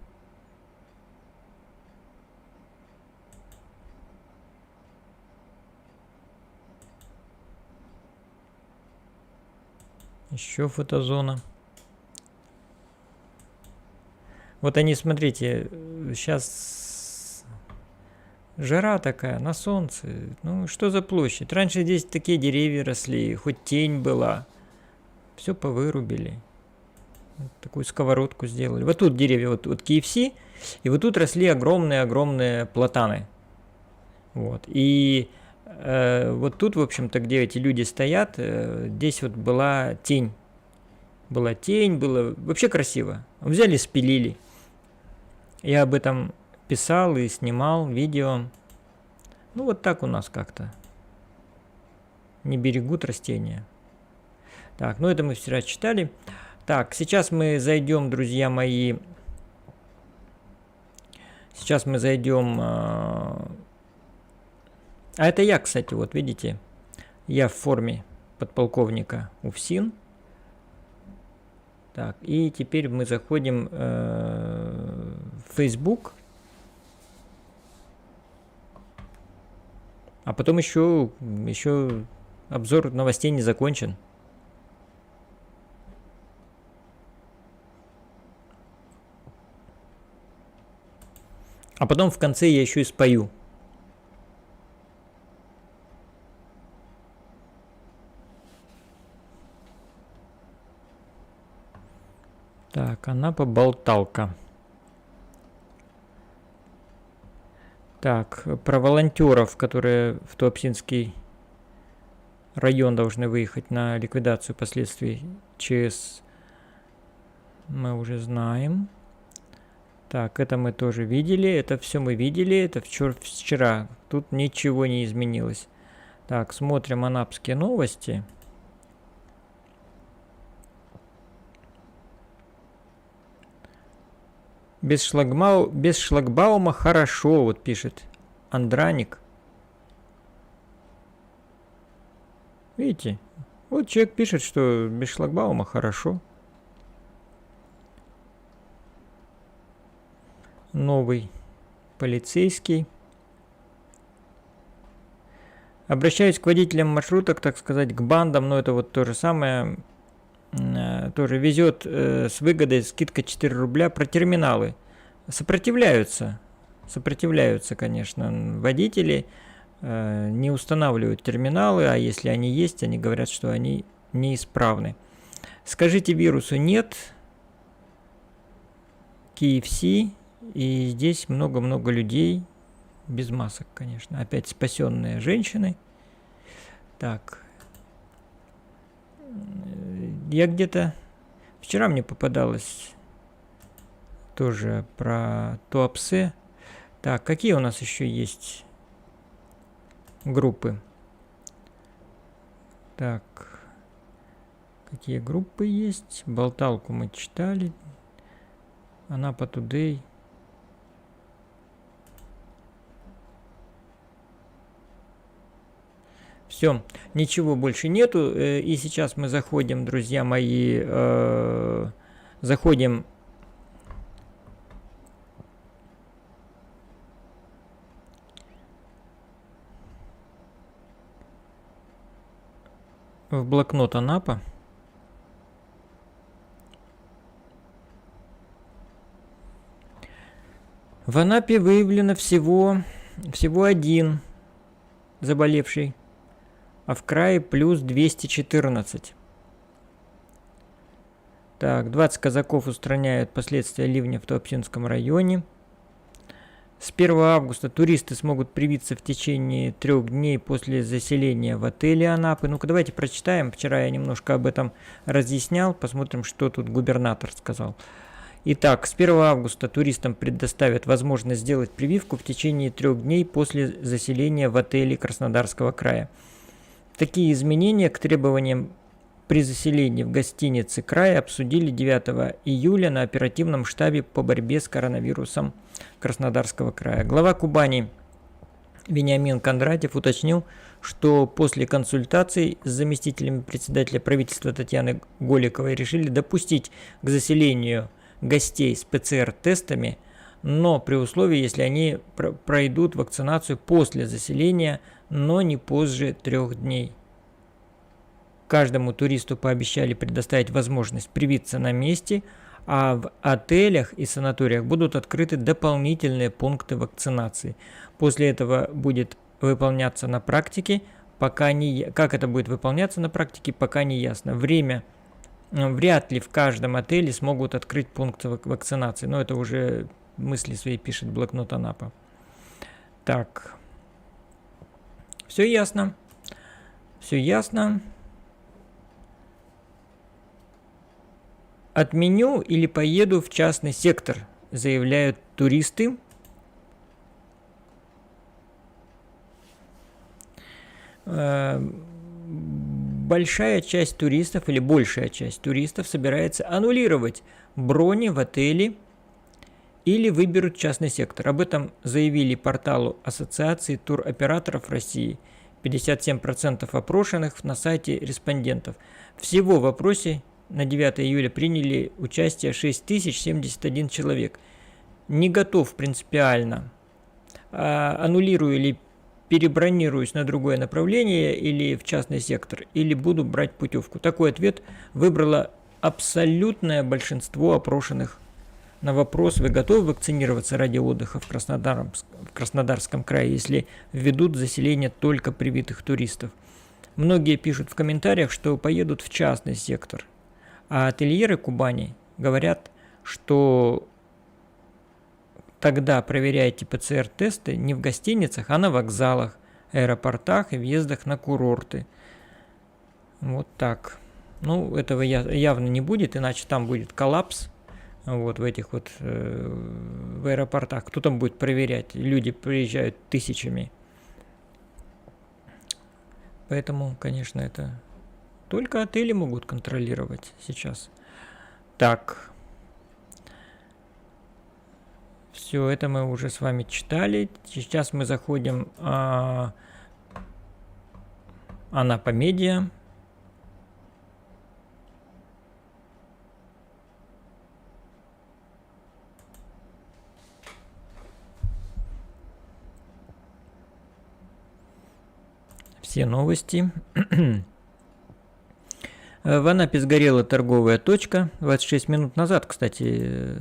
Еще фотозона. Вот они, смотрите, сейчас жара такая, на солнце. Ну, что за площадь? Раньше здесь такие деревья росли, хоть тень была. Все повырубили. Вот такую сковородку сделали. Вот тут деревья, вот KFC, и вот тут росли огромные-огромные платаны. Вот. И вот тут, в общем-то, где эти люди стоят, здесь вот была тень. Была тень, было вообще красиво. Взяли, спилили. Я об этом писал и снимал видео. Ну, вот так у нас как-то. Не берегут растения. Так, ну это мы вчера читали. Так, сейчас мы зайдем, друзья мои. Сейчас мы зайдем. А это я, кстати, вот видите. Я в форме подполковника УФСИН. Так, и теперь мы заходим в Facebook. А потом еще обзор новостей не закончен. А потом в конце я еще и спою. Так, Анапа болталка. Так, про волонтеров, которые в Туапсинский район должны выехать на ликвидацию последствий ЧС, мы уже знаем. Так, это мы тоже видели, это все мы видели, это вчера. Тут ничего не изменилось. Так, смотрим анапские новости. Без шлагбаума хорошо, вот пишет Андраник. Видите? Вот человек пишет, что без шлагбаума хорошо. Новый полицейский. Обращаюсь к водителям маршруток, так сказать, к бандам, но это вот то же самое. Тоже везет с выгодой, скидка 4 рубля. Про терминалы. Сопротивляются, конечно, водители. Не устанавливают терминалы, а если они есть, они говорят, что они неисправны. Скажите вирусу нет. KFC. И здесь много-много людей. Без масок, конечно. Опять спасенные женщины. Так. Я где-то... Вчера мне попадалось тоже про Туапсе. Так, какие у нас еще есть группы? Так. Какие группы есть? Болталку мы читали. Анапа Тудей. Все, ничего больше нету. И сейчас мы заходим, друзья мои, заходим в блокнот Анапа. В Анапе выявлено всего один заболевший, а в крае плюс 214. Так, 20 казаков устраняют последствия ливня в Туапсинском районе. С 1 августа туристы смогут привиться в течение 3 дней после заселения в отеле Анапы. Ну-ка, давайте прочитаем. Вчера я немножко об этом разъяснял. Посмотрим, что тут губернатор сказал. Итак, с 1 августа туристам предоставят возможность сделать прививку в течение 3 дней после заселения в отеле Краснодарского края. Такие изменения к требованиям при заселении в гостинице края обсудили 9 июля на оперативном штабе по борьбе с коронавирусом Краснодарского края. Глава Кубани Вениамин Кондратьев уточнил, что после консультаций с заместителями председателя правительства Татьяны Голиковой решили допустить к заселению гостей с ПЦР-тестами, но при условии, если они пройдут вакцинацию после заселения, но не позже 3 дней. Каждому туристу пообещали предоставить возможность привиться на месте, а в отелях и санаториях будут открыты дополнительные пункты вакцинации. После этого будет выполняться на практике, как это будет выполняться на практике, пока не ясно. Время вряд ли в каждом отеле смогут открыть пункты вакцинации, но это уже мысли свои пишет блокнот Анапа. Так, все ясно. Все ясно. Отменю или поеду в частный сектор, заявляют туристы. большая часть туристов или большая часть туристов собирается аннулировать брони в отеле или выберут частный сектор. Об этом заявили порталу Ассоциации туроператоров России. 57% опрошенных на сайте респондентов. Всего в опросе на 9 июля приняли участие 6071 человек. Не готов принципиально, аннулирую или перебронируюсь на другое направление или в частный сектор, или буду брать путевку. Такой ответ выбрало абсолютное большинство опрошенных. На вопрос, вы готовы вакцинироваться ради отдыха в Краснодарском крае, если введут заселение только привитых туристов? Многие пишут в комментариях, что поедут в частный сектор. А ательеры Кубани говорят, что тогда проверяйте ПЦР-тесты не в гостиницах, а на вокзалах, аэропортах и въездах на курорты. Вот так. Ну, этого явно не будет, иначе там будет коллапс. Вот в этих вот в аэропортах. Кто там будет проверять? Люди приезжают тысячами. Поэтому, конечно, это только отели могут контролировать сейчас. Так. Все, это мы уже с вами читали. Сейчас мы заходим Анапа Медиа. Все новости. В Анапе сгорела торговая точка. 26 минут назад, кстати,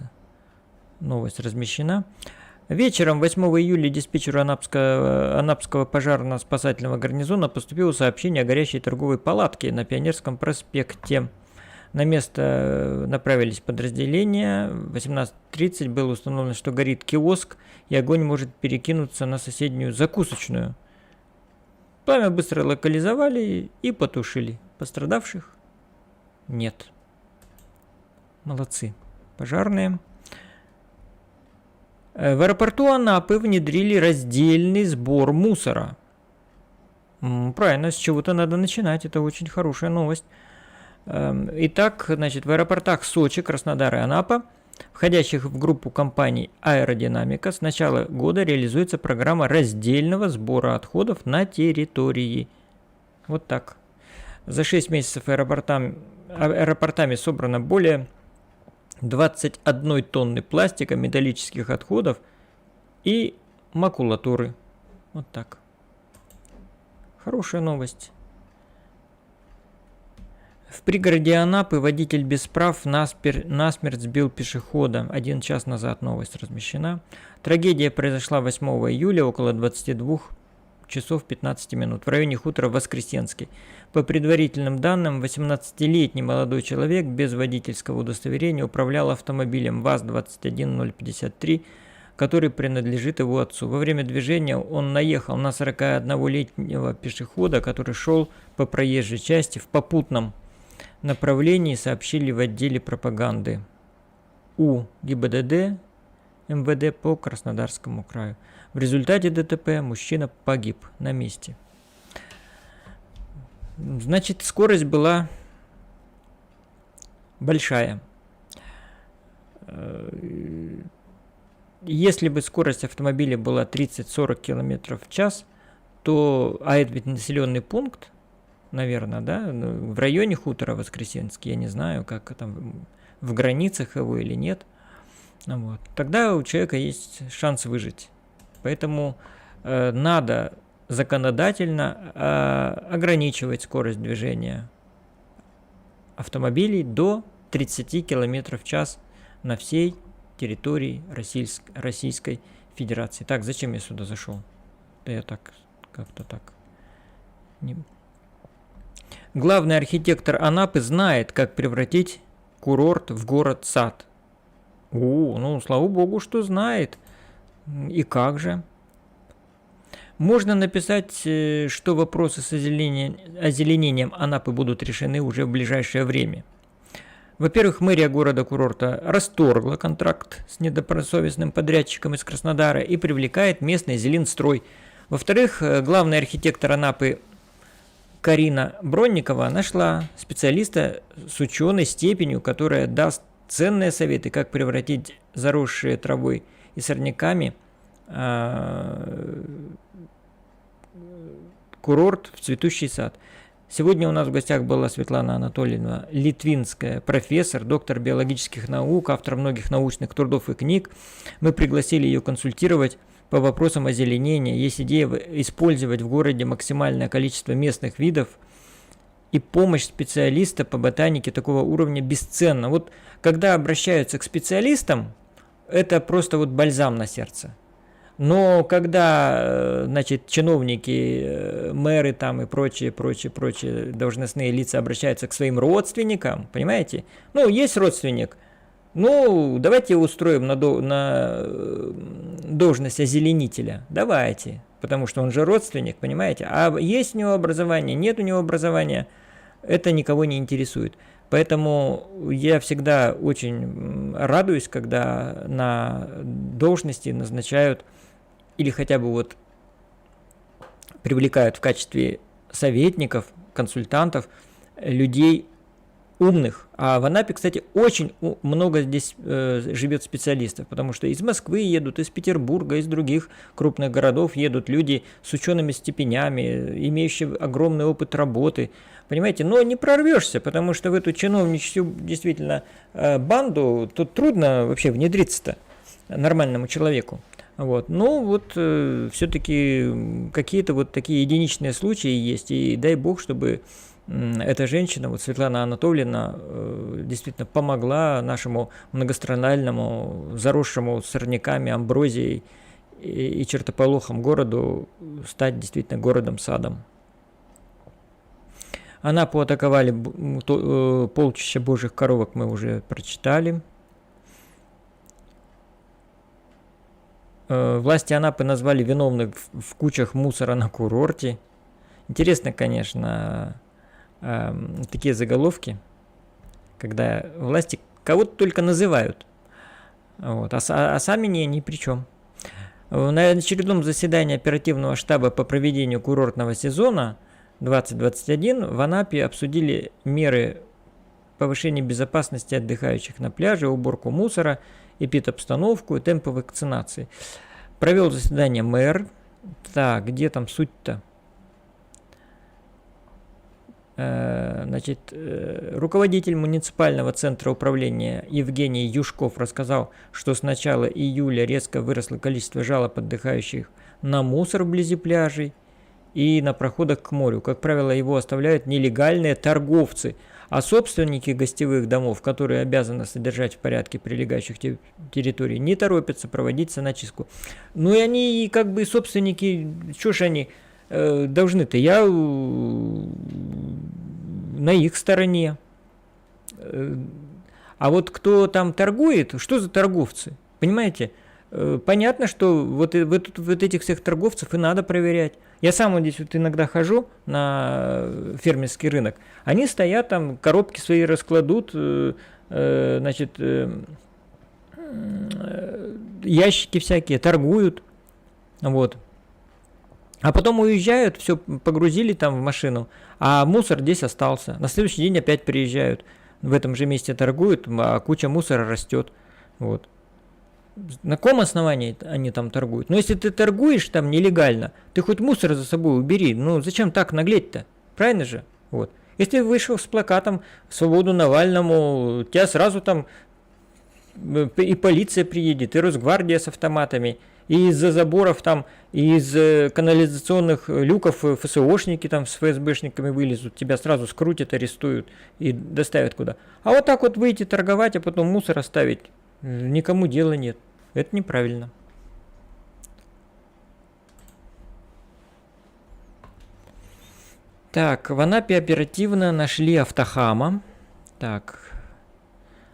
новость размещена. Вечером 8 июля диспетчеру Анапского пожарно-спасательного гарнизона поступило сообщение о горящей торговой палатке на Пионерском проспекте. На место направились подразделения. В 18:30 было установлено, что горит киоск, и огонь может перекинуться на соседнюю закусочную. Пламя быстро локализовали и потушили. Пострадавших нет. Молодцы. Пожарные. В аэропорту Анапы внедрили раздельный сбор мусора. Правильно, с чего-то надо начинать. Это очень хорошая новость. Итак, значит, в аэропортах Сочи, Краснодар и Анапа, входящих в группу компаний «Аэродинамика», с начала года реализуется программа раздельного сбора отходов на территории. Вот так. За 6 месяцев аэропортами собрано более 21 тонны пластика, металлических отходов и макулатуры. Вот так. Хорошая новость. В пригороде Анапы водитель без прав насмерть сбил пешехода. 1 час назад новость размещена. Трагедия произошла 8 июля около 22 часов 15 минут в районе хутора Воскресенский. По предварительным данным, 18-летний молодой человек без водительского удостоверения управлял автомобилем ВАЗ-21053, который принадлежит его отцу. Во время движения он наехал на 41-летнего пешехода, который шел по проезжей части в попутном направлении, сообщили в отделе пропаганды ГИБДД МВД по Краснодарскому краю. В результате ДТП мужчина погиб на месте. Значит, скорость была большая. Если бы скорость автомобиля была 30-40 км в час, то, а это ведь населенный пункт, наверное, да, в районе хутора Воскресенский, я не знаю, как там, в границах его или нет, вот, тогда у человека есть шанс выжить. Поэтому надо законодательно ограничивать скорость движения автомобилей до 30 км в час на всей территории Российской Федерации. Так, зачем я сюда зашел? Да я так, как-то так. Главный архитектор Анапы знает, как превратить курорт в город-сад. Ну, слава богу, что знает. И как же? Можно написать, что вопросы с озеленением Анапы будут решены уже в ближайшее время. Во-первых, мэрия города-курорта расторгла контракт с недобросовестным подрядчиком из Краснодара и привлекает местный Зеленстрой. Во-вторых, главный архитектор Анапы Карина Бронникова нашла специалиста с ученой степенью, которая даст ценные советы, как превратить заросшие травой и сорняками курорт в цветущий сад. Сегодня у нас в гостях была Светлана Анатольевна Литвинская, профессор, доктор биологических наук, автор многих научных трудов и книг. Мы пригласили ее консультировать по вопросам озеленения. Есть идея использовать в городе максимальное количество местных видов, и помощь специалиста по ботанике такого уровня бесценна. Вот когда обращаются к специалистам, это просто бальзам на сердце. Но когда, чиновники, мэры там и прочие должностные лица обращаются к своим родственникам, понимаете? Есть родственник, давайте устроим на должность озеленителя, давайте, потому что он же родственник, понимаете? А есть у него образование, нет у него образования, это никого не интересует. Поэтому я всегда очень радуюсь, когда на должности назначают или хотя бы привлекают в качестве советников, консультантов людей умных. А в Анапе, кстати, очень много здесь живет специалистов, потому что из Москвы едут, из Петербурга, из других крупных городов едут люди с учеными степенями, имеющие огромный опыт работы. Понимаете, но не прорвешься, потому что в эту чиновничью действительно банду тут трудно вообще внедриться-то нормальному человеку. Все-таки какие-то такие единичные случаи есть, и дай бог, чтобы эта женщина, Светлана Анатольевна, действительно помогла нашему многострадальному, заросшему сорняками, амброзией и чертополохом городу стать действительно городом-садом. Анапу атаковали полчища божьих коровок, мы уже прочитали. Власти Анапы назвали виновных в кучах мусора на курорте. Интересно, конечно, такие заголовки, когда власти кого-то только называют, а сами ни при чем. На очередном заседании оперативного штаба по проведению курортного сезона 2021 в Анапе обсудили меры повышения безопасности отдыхающих на пляже, уборку мусора, эпидобстановку и темпы вакцинации. Провел заседание мэр. Так, где там суть-то? Руководитель муниципального центра управления Евгений Юшков рассказал, что с начала июля резко выросло количество жалоб отдыхающих на мусор вблизи пляжей и на проходах к морю. Как правило, его оставляют нелегальные торговцы, а собственники гостевых домов, которые обязаны содержать в порядке прилегающих территорий, не торопятся проводить саночистку. И они, собственники, что ж они должны-то? Я на их стороне. А кто там торгует, что за торговцы? Понимаете? Понятно, что этих всех торговцев и надо проверять. Я сам здесь иногда хожу на фермерский рынок. Они стоят там, коробки свои раскладут, ящики всякие, торгуют. А потом уезжают, все погрузили там в машину, а мусор здесь остался. На следующий день опять приезжают, в этом же месте торгуют, а куча мусора растет. На каком основании они там торгуют? Если ты торгуешь там нелегально, ты хоть мусор за собой убери. Зачем так наглеть-то? Правильно же? Если вышел с плакатом «Свободу Навальному», тебя сразу там и полиция приедет, и Росгвардия с автоматами, и из-за заборов там, и из канализационных люков ФСОшники там с ФСБшниками вылезут, тебя сразу скрутят, арестуют и доставят куда. А так выйти торговать, а потом мусор оставить, никому дела нет. Это неправильно. Так, в Анапе оперативно нашли автохама. Так,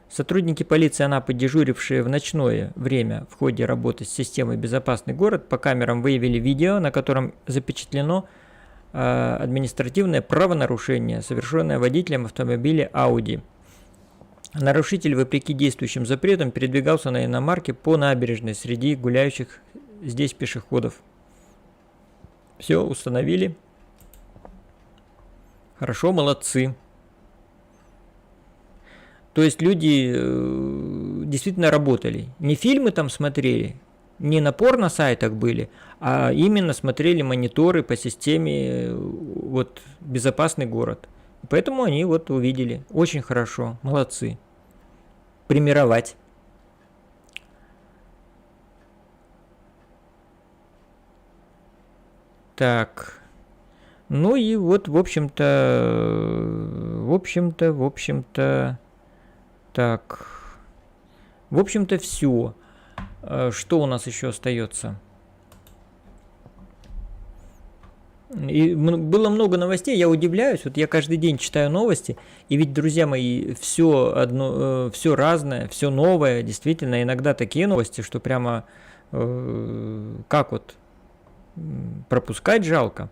сотрудники полиции Анапы, дежурившие в ночное время в ходе работы с системой «Безопасный город», по камерам выявили видео, на котором запечатлено административное правонарушение, совершенное водителем автомобиля Audi. Нарушитель, вопреки действующим запретам, передвигался на иномарке по набережной среди гуляющих здесь пешеходов. Все установили. Хорошо, молодцы. То есть люди действительно работали. Не фильмы там смотрели, не на порно-сайтах были, а именно смотрели мониторы по системе вот «Безопасный город». Поэтому они вот увидели. Очень хорошо, молодцы. Примировать. Так. Ну и вот, в общем-то, так. В общем-то, все. Что у нас еще остается? И было много новостей, я удивляюсь, вот я каждый день читаю новости, и ведь, друзья мои, все разное, все новое, действительно, иногда такие новости, что прямо как вот пропускать жалко.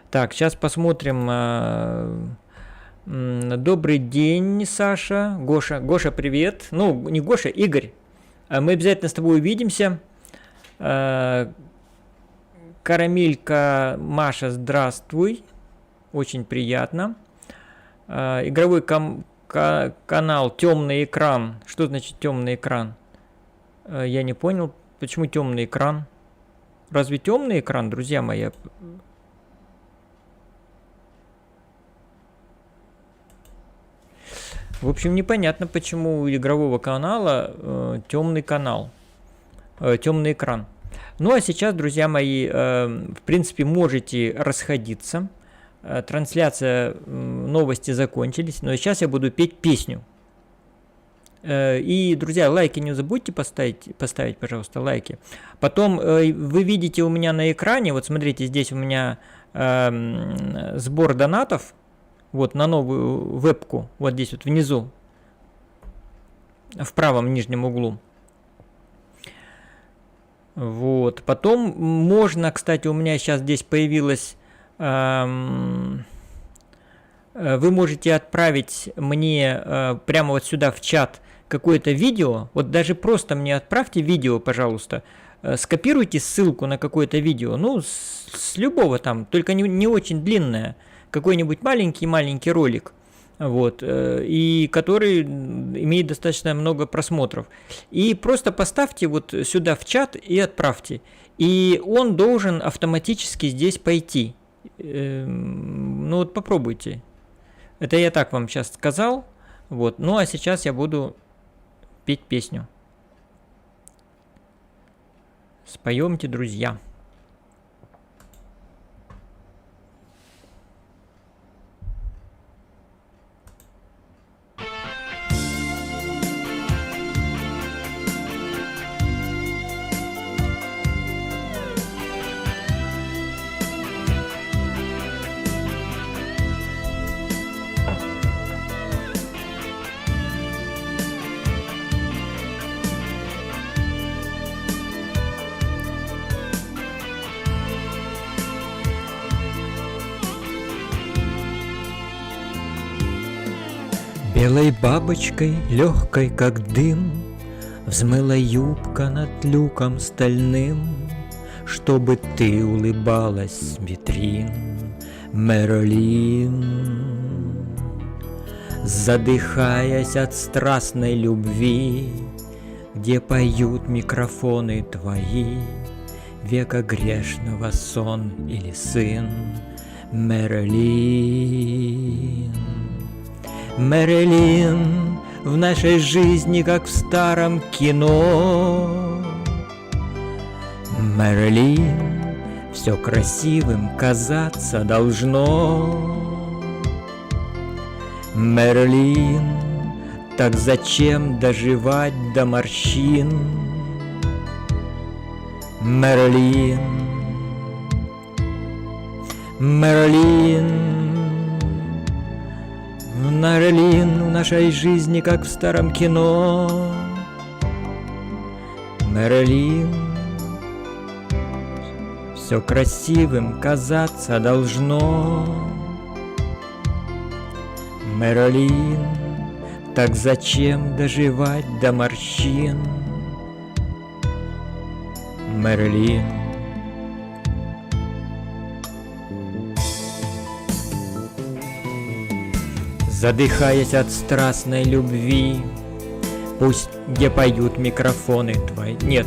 Так, сейчас посмотрим. Добрый день, Саша. Гоша, привет. Ну, не Гоша, Игорь. Мы обязательно с тобой увидимся. Карамелька Маша, здравствуй. Очень приятно. Игровой канал «Темный экран». Что значит темный экран? Я не понял, почему темный экран. Разве темный экран, друзья мои? В общем, непонятно, почему у игрового канала темный канал, темный экран. Ну а сейчас, друзья мои, в принципе, можете расходиться. Трансляция, новости закончились, но сейчас я буду петь песню. И, друзья, лайки не забудьте поставить, пожалуйста, лайки. Потом вы видите у меня на экране, вот смотрите, здесь у меня сбор донатов. Вот на новую вебку, вот здесь вот внизу, в правом нижнем углу. Вот, потом можно, кстати, у меня сейчас здесь появилось, вы можете отправить мне прямо вот сюда в чат какое-то видео, вот даже просто мне отправьте видео, пожалуйста, скопируйте ссылку на какое-то видео, ну, с любого там, только не очень длинное, какой-нибудь маленький ролик, вот, и который имеет достаточно много просмотров. И просто поставьте вот сюда в чат и отправьте. И он должен автоматически здесь пойти. Ну вот попробуйте. Это я так вам сейчас сказал. Вот. Ну а сейчас я буду петь песню. Споемте, друзья. Белой бабочкой, легкой как дым, взмыла юбка над люком стальным, чтобы ты улыбалась с витрин, Мэрилин. Задыхаясь от страстной любви, где поют микрофоны твои, века грешного сон или сын, Мэрилин. Мэрилин, в нашей жизни, как в старом кино. Мэрилин, все красивым казаться должно. Мэрилин, так зачем доживать до морщин? Мэрилин, Мэрилин, Мэрилин, в нашей жизни, как в старом кино. Мэрилин, все красивым казаться должно. Мэрилин, так зачем доживать до морщин? Мэрилин. задыхаясь от страстной любви. Пусть где поют микрофоны твои. Нет.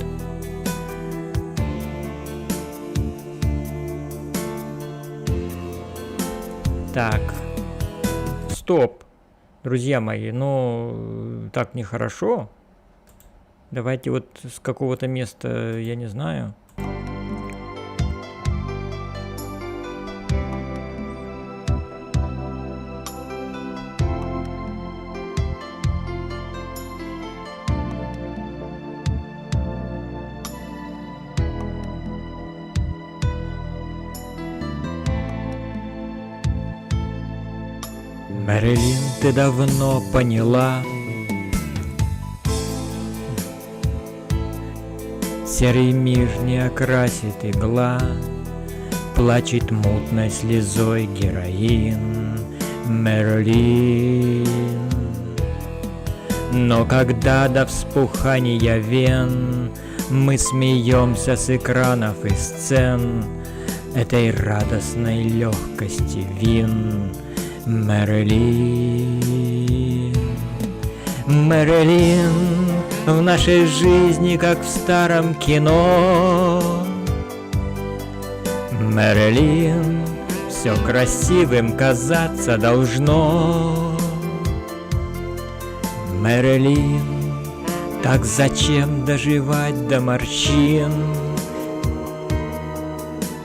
Так. Стоп. Друзья мои, ну так нехорошо. Давайте вот с какого-то места, я не знаю. Мэрилин, ты давно поняла, серый мир не окрасит игла, плачет мутной слезой героин Мэрилин. Но когда до вспухания вен мы смеемся с экранов и сцен этой радостной легкости вин, Мэрилин, Мэрилин, в нашей жизни, как в старом кино. Мэрилин, все красивым казаться должно. Мэрилин, так зачем доживать до морщин?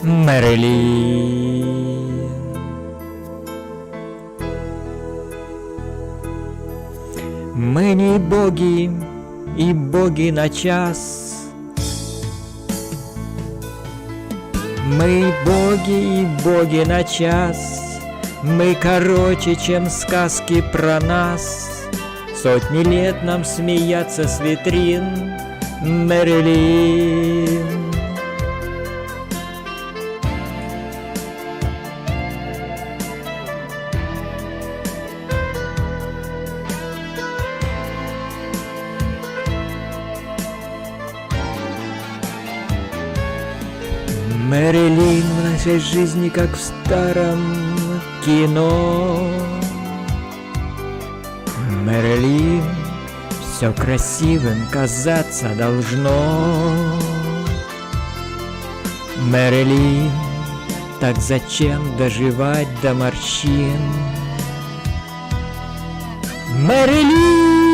Мэрилин. Мы не боги, и боги на час. Мы боги и боги на час. Мы короче, чем сказки про нас. Сотни лет нам смеяться с витрин, Мэрилин. Мэрилин, в нашей жизни, как в старом кино. Мэрилин, все красивым казаться должно. Мэрилин, так зачем доживать до морщин? Мэрилин!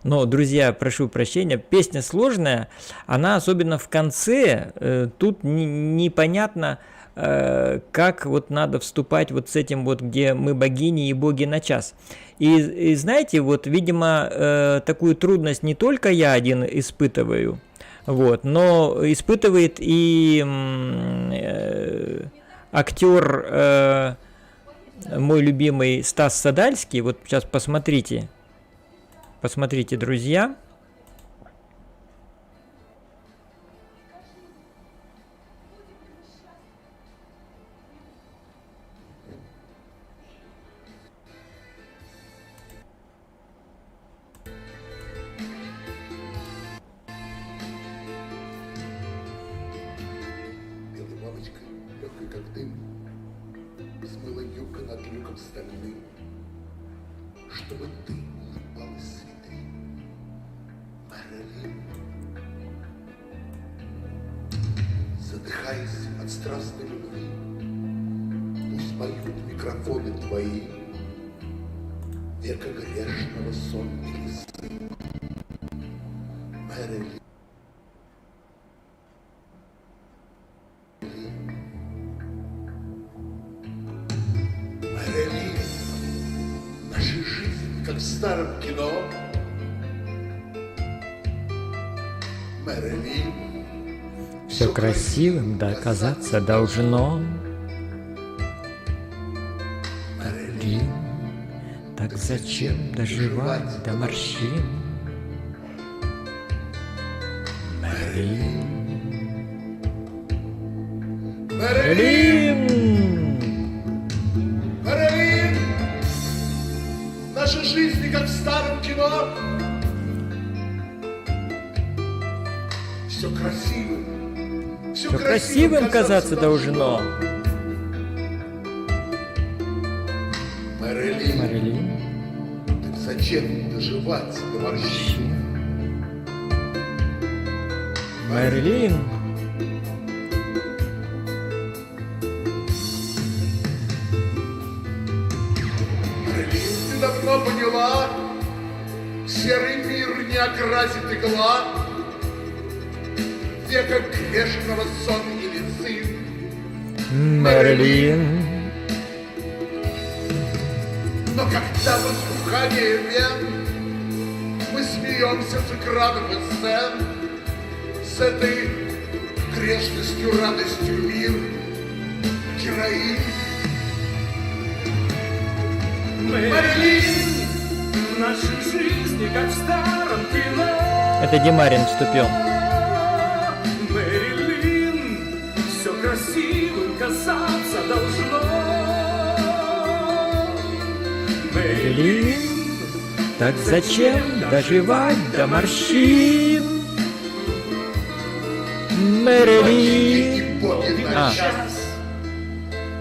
Но, друзья, прошу прощения, песня сложная, она особенно в конце, тут непонятно, как вот надо вступать вот с этим вот, где мы богини и боги на час. И знаете, вот, видимо, такую трудность не только я один испытываю, вот, но испытывает и актер мой любимый Стас Садальский. Вот сейчас посмотрите. Посмотрите, друзья. Белой бабочкой, легкой как дым, взмыла юбка над люком стальным, чтобы ты улыбалась цветы, Мэрилин. Задыхаясь от страстной любви, пусть поют микрофоны твои, века грешного сонный сын, Мэрилин. Мэрилин, наша жизнь, как в старом кино. Мэрилин, Все красивым доказаться должно. Мэрилин, так зачем доживать до морщин? Мэрилин. Мэрилин, Мэрилин, наша жизнь, как в старом кино. Все красивым Все красивым казаться должно. Мэрилин, Мэрилин. так зачем доживать до морщин? Мэрилин. Мэрилин, ты давно поняла, серый мир не окрасит игла, века грешного сон или сын. Мэрилин. Но когда возбухание вен, мы смеемся с экранов и сцен, с этой грешностью, радостью мир, героин. Мэрилин, в нашей жизни, как в старом кино. Это Димарин вступил. Мэрилин, все красивым казаться должно. Мэрилин, так зачем доживать до морщин? Мэрилин. и боги на час.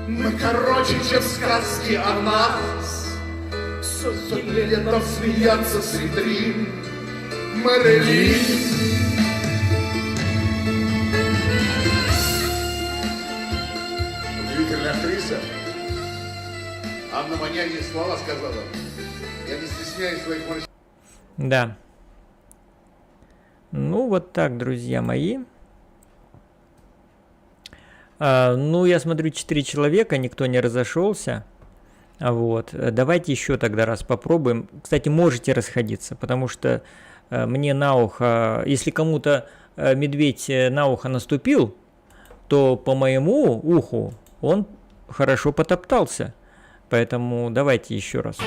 Мы короче, чем сказки о нас. Сотни лет нам смеяться с витрин. Мэрилин. Удивительная актриса. Анна Маняги слова сказала. Я не стесняюсь своих морщин. Да. Ну, вот так, друзья мои. Ну, я смотрю, 4 человека, никто не разошелся. Вот. Давайте еще тогда раз попробуем. Кстати, можете расходиться, потому что мне на ухо, если кому-то медведь на ухо наступил, то по моему уху он хорошо потоптался. Поэтому давайте еще раз.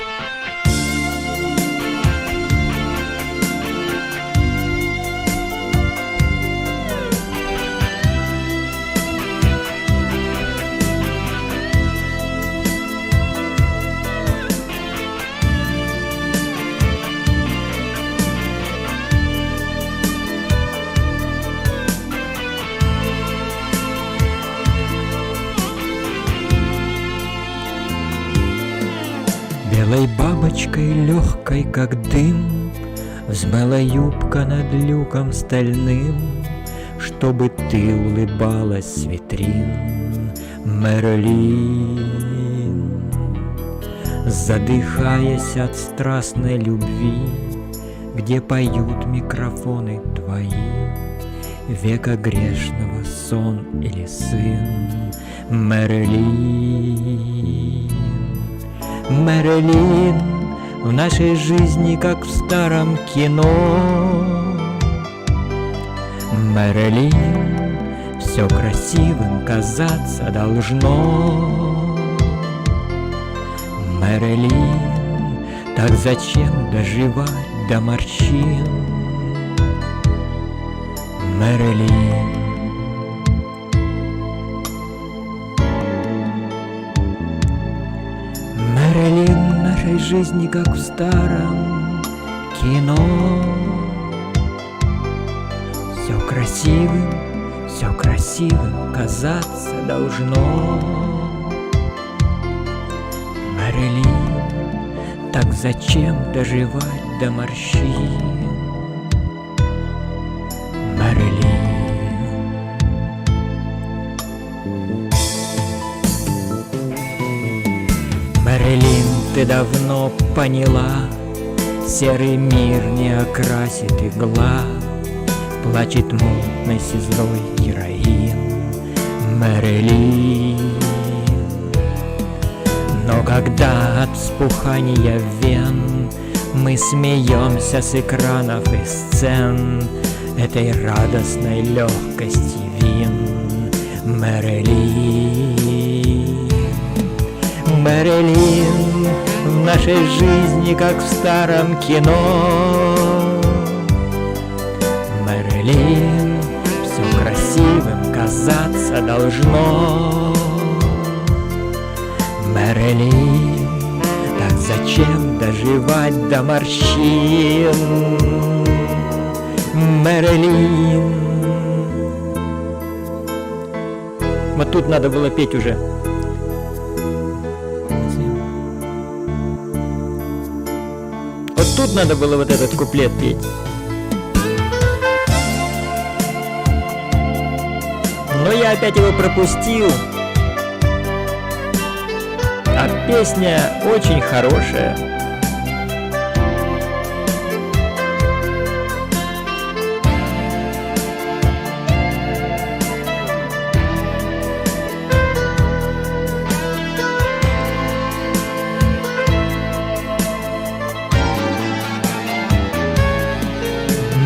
Белой бабочкой легкой, как дым, взмыла юбка над люком стальным, чтобы ты улыбалась с витрин, Мэрилин. Задыхаясь от страстной любви, где поют микрофоны твои, века грешного сон или сын, Мэрилин. Мэрилин, в нашей жизни, как в старом кино. Мэрилин, все красивым казаться должно. Мэрилин, так зачем доживать до морщин? Мэрилин. Мэрилин, в нашей жизни, как в старом кино. Все красивым казаться должно. Мэрилин, так зачем доживать до морщин? Мэрилин. Мэрилин, ты давно поняла, серый мир не окрасит игла, плачет мутной слезой героин, Мэрилин. Но когда от вспухания вен мы смеемся с экранов и сцен этой радостной легкости вин, Мэрилин. Мэрилин, в нашей жизни, как в старом кино. Мэрилин, все красивым казаться должно. Мэрилин, так зачем доживать до морщин? Мэрилин. Вот тут надо было петь уже. Вот тут надо было вот этот куплет петь. Но я опять его пропустил. А песня очень хорошая.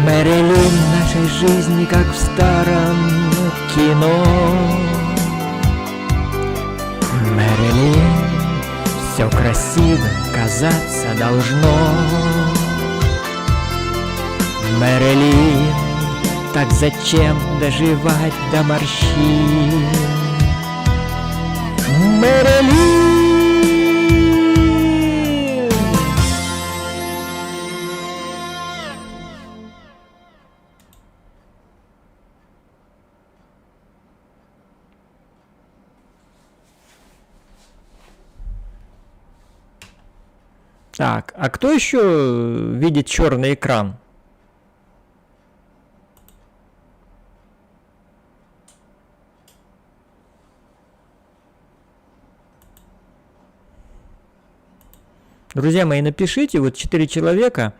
Мэрилин нашей жизни, как в старом кино. Мэрилин, все красиво казаться должно. Мэрилин, так зачем доживать до морщин? Мэрилин! Так, а кто еще видит черный экран? Друзья мои, напишите, вот 4 человека.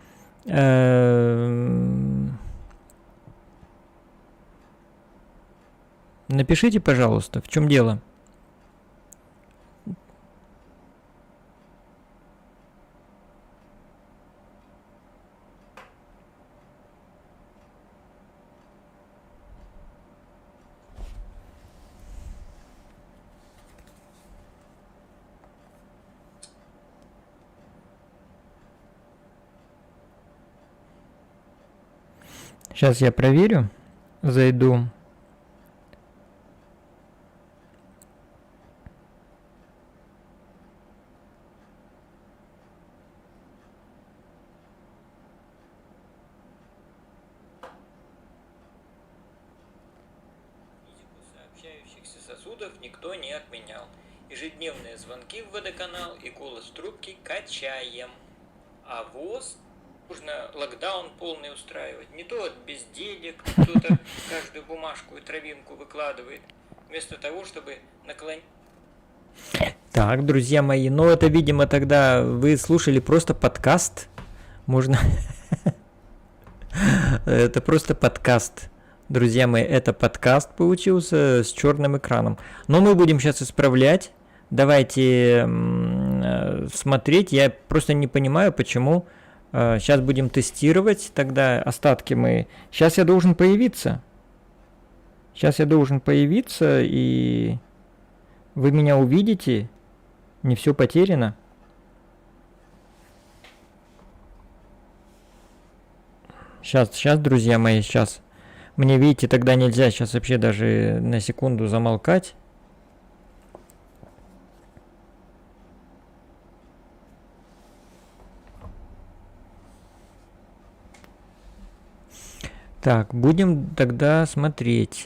Напишите, пожалуйста, в чем дело. Сейчас я проверю, зайду. Сообщающихся сосудов никто не отменял. Ежедневные звонки в водоканал и голос трубки качаем. А ВОЗ нужно локдаун полный устраивать. Не то от безделья кто-то каждую бумажку и травинку выкладывает, вместо того, чтобы наклонить. Так, друзья мои, ну это, видимо, тогда вы слушали просто подкаст. Можно... Это просто подкаст. Друзья мои, это подкаст получился с черным экраном. Но мы будем сейчас исправлять. Давайте смотреть. Я просто не понимаю, почему... Сейчас будем тестировать, тогда остатки мы... Сейчас я должен появиться. Сейчас я должен появиться, и вы меня увидите. Не все потеряно. Сейчас, друзья мои, сейчас. Мне, видите, тогда нельзя сейчас вообще даже на секунду замолкать. Так, будем тогда смотреть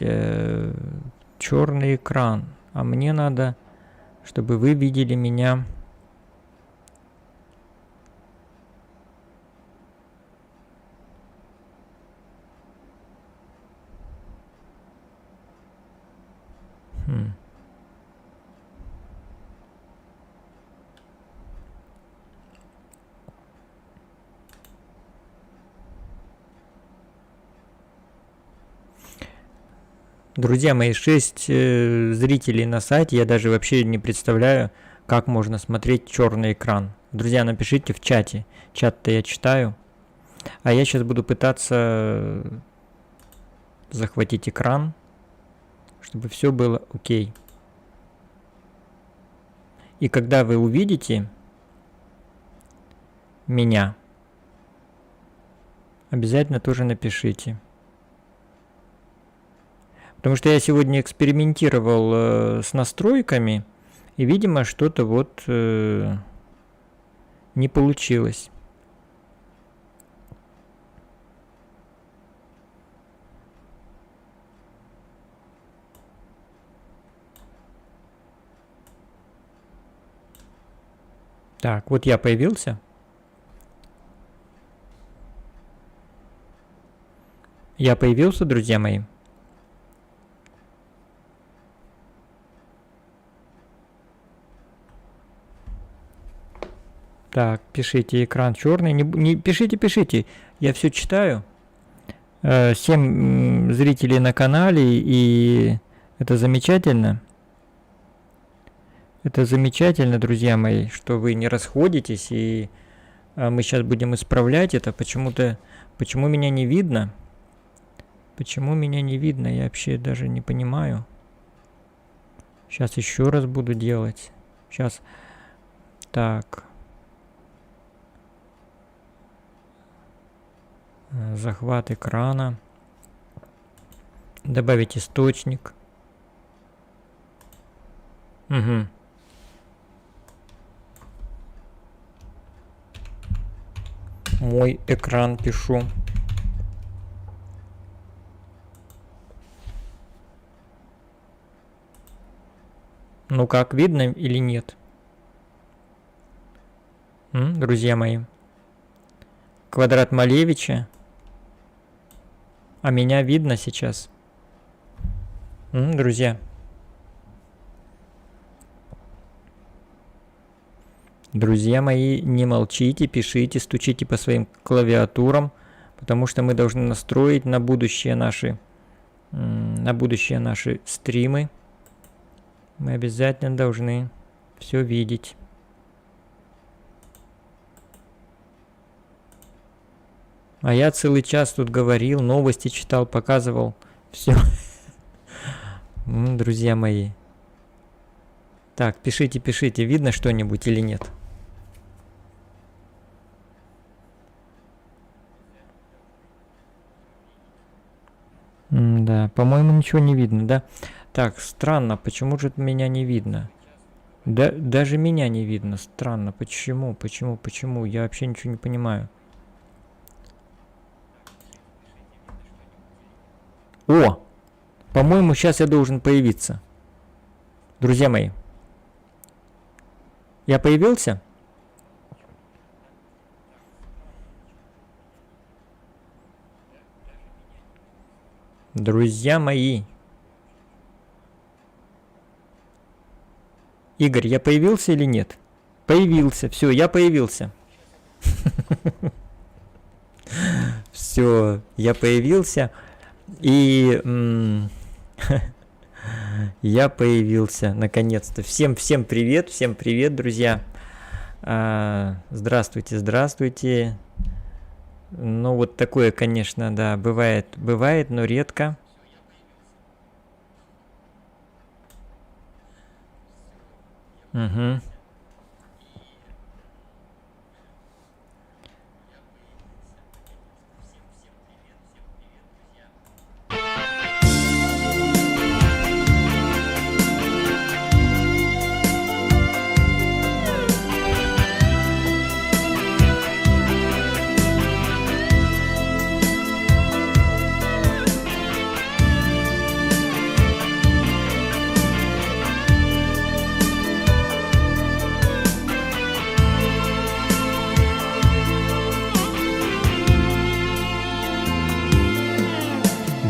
черный экран. А мне надо, чтобы вы видели меня. Друзья мои, 6 зрителей на сайте, я даже вообще не представляю, как можно смотреть черный экран. Друзья, напишите в чате, чат-то я читаю. А я сейчас буду пытаться захватить экран, чтобы все было окей. И когда вы увидите меня, обязательно тоже напишите. Потому что я сегодня экспериментировал с настройками, и, видимо, что-то вот не получилось. Так, вот я появился. Я появился, друзья мои. Так, пишите, экран черный. Не пишите. Я все читаю. Всем зрителей на канале, и это замечательно. Это замечательно, друзья мои, что вы не расходитесь, и мы сейчас будем исправлять это. Почему меня не видно? Почему меня не видно? Я вообще даже не понимаю. Сейчас еще раз буду делать. Сейчас. Так. Захват экрана. Добавить источник. Угу. Мой экран пишу. Ну как, видно или нет? Друзья мои. Квадрат Малевича. А меня видно сейчас? Друзья. Друзья мои, не молчите, пишите, стучите по своим клавиатурам, потому что мы должны настроить на будущее наши стримы. Мы обязательно должны все видеть. А я целый час тут говорил, новости читал, показывал. Все. Друзья мои. Так, пишите, видно что-нибудь или нет? Да, по-моему, ничего не видно, да? Так, странно, почему же меня не видно? Да, даже меня не видно, странно. Почему? Я вообще ничего не понимаю. О! По-моему, сейчас я должен появиться. Друзья мои. Я появился? Друзья мои. Игорь, я появился или нет? Появился. Все, я появился. Все, я появился. И я появился наконец-то. Всем привет, друзья. Здравствуйте. Ну, вот такое, конечно, да, бывает, но редко. Угу.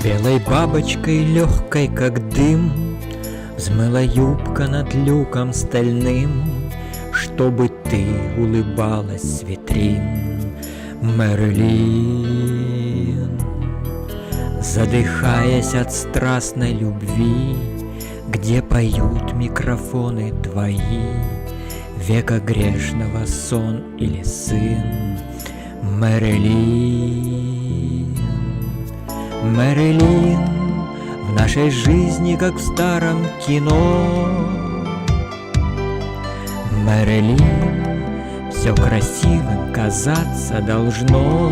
Белой бабочкой легкой, как дым, взмыла юбка над люком стальным, чтобы ты улыбалась с витрин, Мэрилин. Задыхаясь от страстной любви, где поют микрофоны твои, века грешного сон или сын, Мэрилин, в нашей жизни, как в старом кино. Мэрилин, все красивым казаться должно.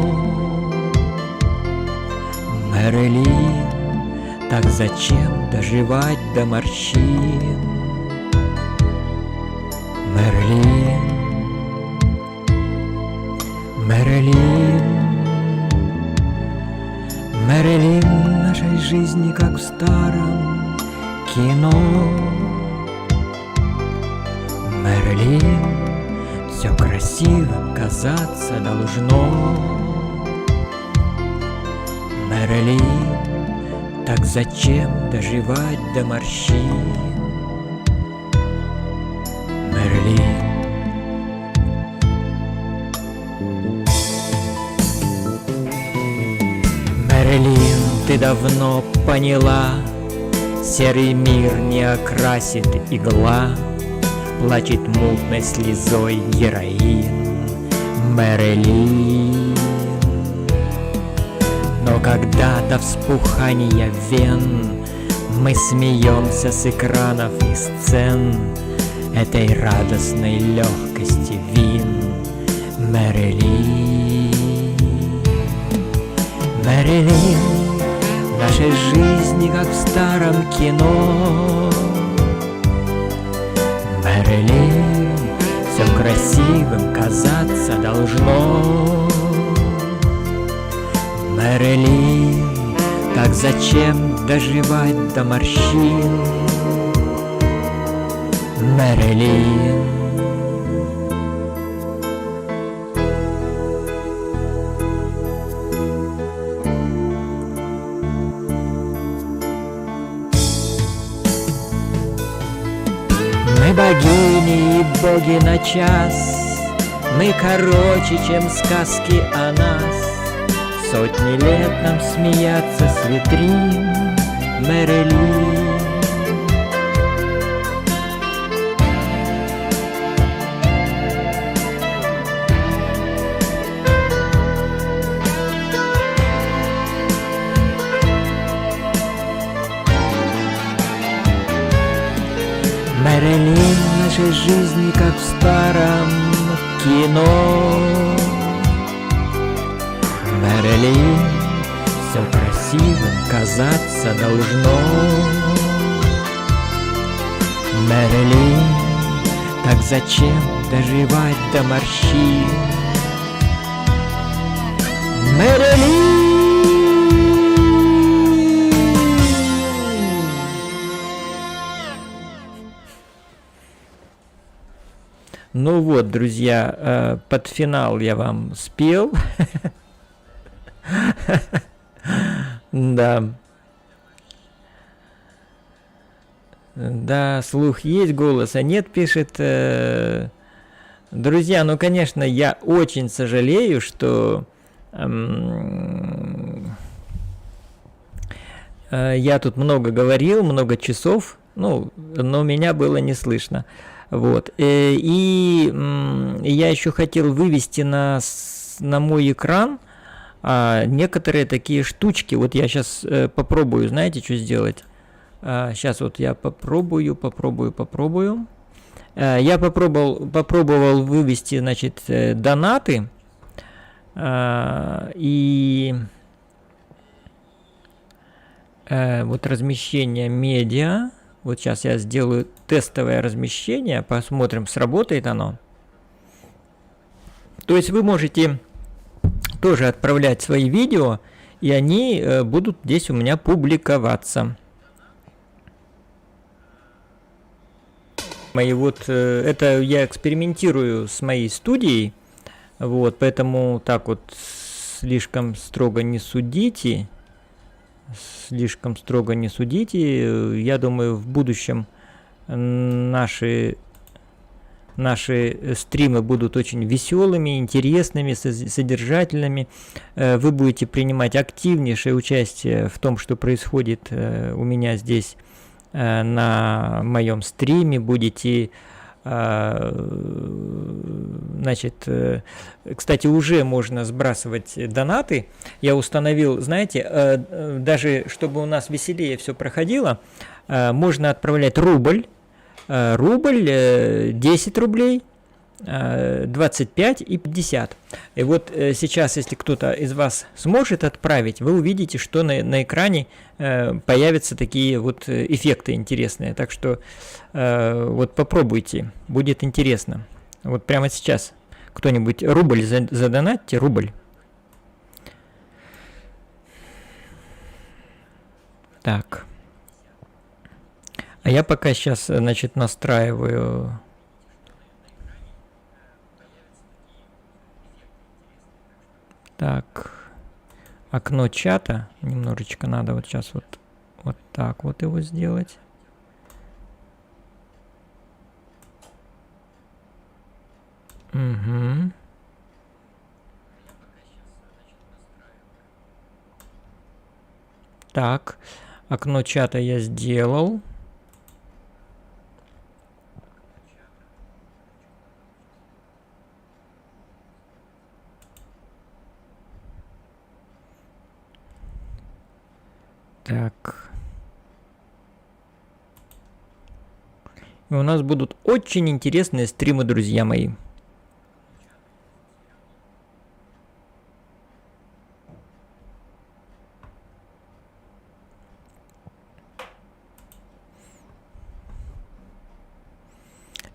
Мэрилин, так зачем доживать до морщин? Мэрилин, нашей жизни, как в старом кино. Мэрилин, все красивым казаться должно. Мэрилин, так зачем доживать до морщин? Мэрилин. Мэрилин, ты давно поняла, серый мир не окрасит игла, плачет мутной слезой героин. Мэрилин. Но когда до вспухания вен мы смеемся с экранов и сцен этой радостной легкости вин, Мэрилин. Мэрилин, в нашей жизни, как в старом кино. Мэрилин, все красивым казаться должно. Мэрилин, так зачем доживать до морщин? Мэрилин. Мы богини и боги на час, мы короче, чем сказки о нас. Сотни лет нам смеяться с витрин, Мэрилин. Мэрилин, в нашей жизни, как в старом кино. Мэрилин, все красивым казаться должно. Мэрилин, так зачем доживать до морщин? Мэрилин. Ну вот, друзья, под финал я вам спел. Да. Да, слух есть, голоса нет, пишет. Друзья, ну, конечно, я очень сожалею, что я тут много говорил, много часов, ну, но меня было не слышно. Вот. И я еще хотел вывести на мой экран некоторые такие штучки. Вот я сейчас попробую, знаете, что сделать? Сейчас вот я попробую. Я попробовал вывести, значит, донаты. И вот размещение медиа. Вот сейчас я сделаю тестовое размещение, посмотрим, сработает оно. То есть вы можете тоже отправлять свои видео, и они будут здесь у меня публиковаться. И вот это я экспериментирую с моей студией, вот, поэтому так вот слишком строго не судите. Слишком строго не судите. Я думаю, в будущем наши стримы будут очень веселыми, интересными, содержательными. Вы будете принимать активнейшее участие в том, что происходит у меня здесь на моем стриме. Будете, значит, кстати, уже можно сбрасывать донаты. Я установил, знаете, даже чтобы у нас веселее все проходило, можно отправлять рубль, 10 рублей, 25 и 50. И вот сейчас, если кто-то из вас сможет отправить, вы увидите, что на экране появятся такие вот эффекты интересные. Так что вот попробуйте, будет интересно. Вот прямо сейчас кто-нибудь рубль задонатьте, рубль. Так. А я пока сейчас, значит, настраиваю Так. Окно чата. Немножечко надо вот сейчас вот так вот его сделать. Угу. Так. Окно чата я сделал. Так. И у нас будут очень интересные стримы, друзья мои.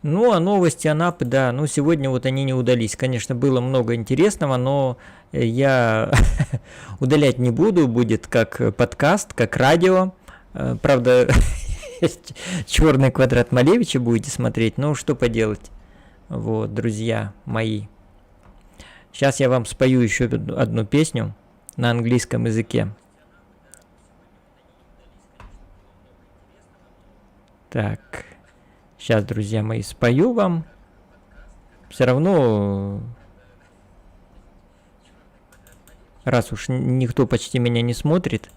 Ну, а новости Анапы, да, ну, сегодня вот они не удались. Конечно, было много интересного, но я удалять не буду, будет как подкаст, как радио. Правда, черный квадрат Малевича будете смотреть, но что поделать. Вот, друзья мои. Сейчас я вам спою еще одну песню на английском языке. Так. Сейчас, друзья мои, спою вам. Все равно, раз уж никто почти меня не смотрит,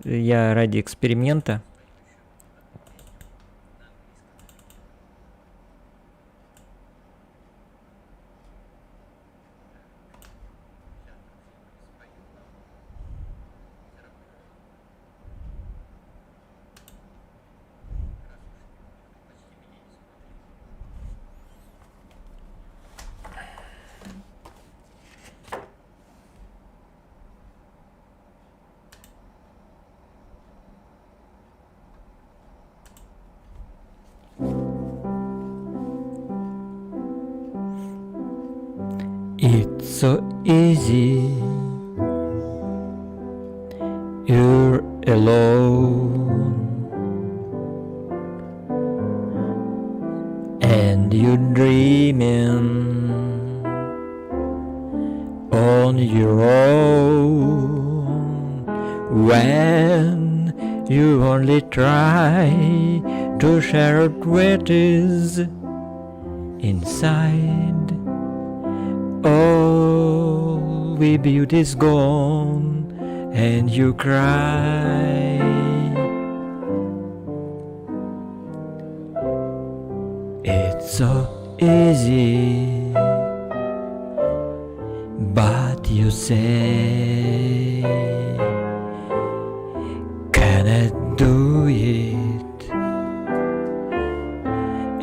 я ради эксперимента. It's so easy, you're alone, and you're dreaming on your own, when you only try to share what is inside. All the beauty's gone and you cry. It's so easy, but you say, can I do it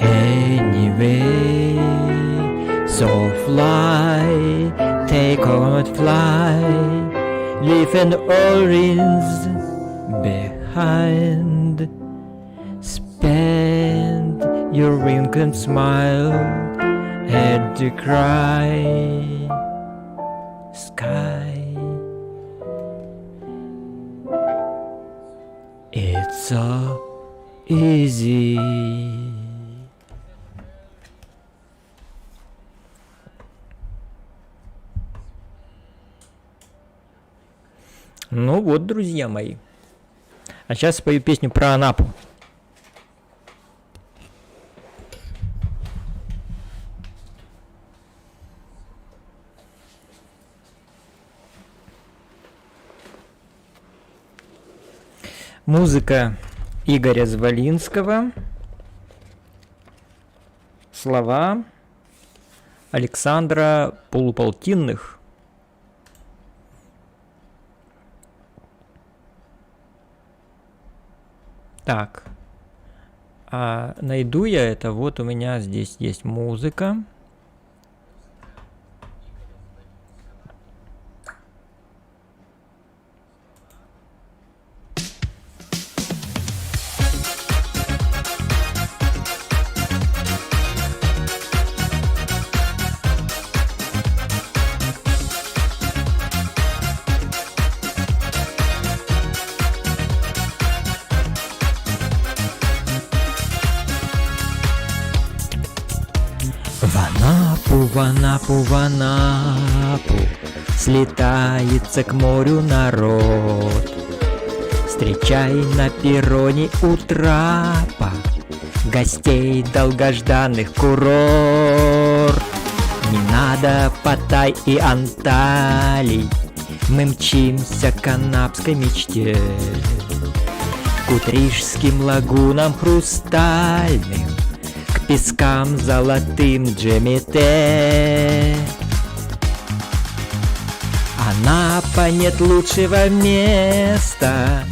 anyway? So fly, take on fly, leaving all rings behind. Spend your wink and smile at the cry sky. It's so easy. Ну вот, друзья мои. А сейчас спою песню про Анапу. Музыка Игоря Звалинского. Слова Александра Полуполтинных. Так, найду я это, вот у меня здесь есть музыка. В В Анапу, в Анапу слетается к морю народ. Встречай на перроне у трапа гостей долгожданных курорт. Не надо Паттай и Анталий, мы мчимся к анапской мечте, к утрижским лагунам хрустальным, к пескам золотым Джемете. Анапа, нет лучшего места,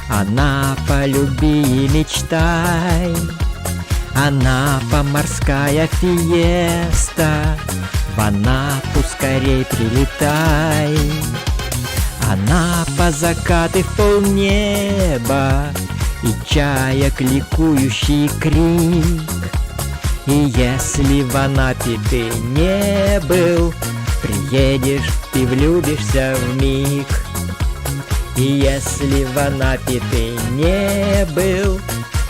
Анапа, люби и мечтай. Анапа, морская фиеста, в Анапу скорей прилетай. Анапа, закаты в полнеба и чаек ликующий крик. И если в Анапе ты не был, приедешь и влюбишься вмиг. И если в Анапе ты не был,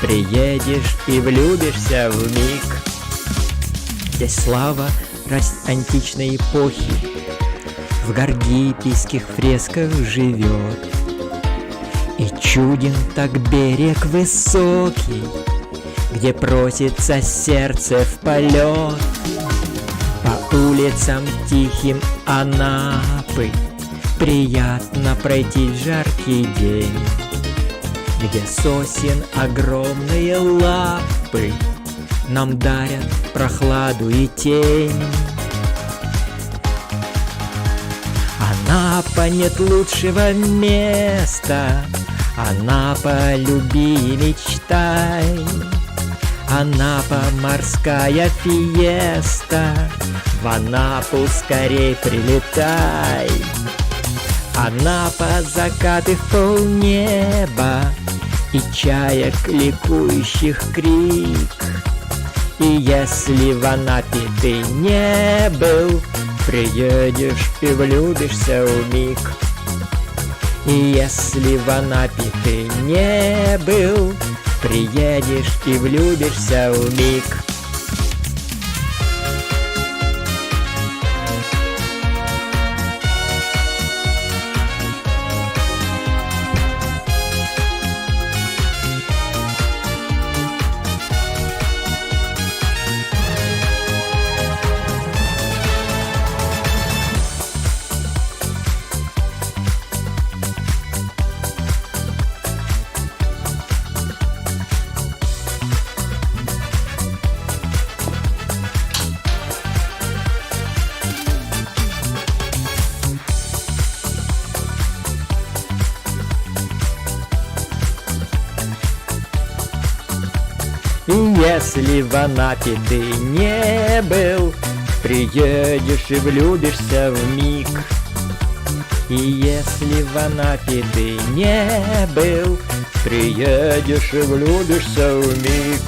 приедешь и влюбишься вмиг. Здесь слава античной эпохи в гаргипийских фресках живет. И чуден так берег высокий, где просится сердце в полет. По улицам тихим Анапы приятно пройти в жаркий день, где сосен огромные лапы нам дарят прохладу и тень. Анапа, нет лучшего места, Анапа, люби и мечтай. Анапа, морская фиеста, в Анапу скорей прилетай. Анапа, закаты в полнеба и чаек ликующих крик. И если в Анапе ты не был, приедешь и влюбишься вмиг. И если в Анапе ты не был, приедешь и влюбишься вмиг. И если в Анапе ты не был, приедешь и влюбишься вмиг. И если в Анапе ты не был, приедешь и влюбишься вмиг.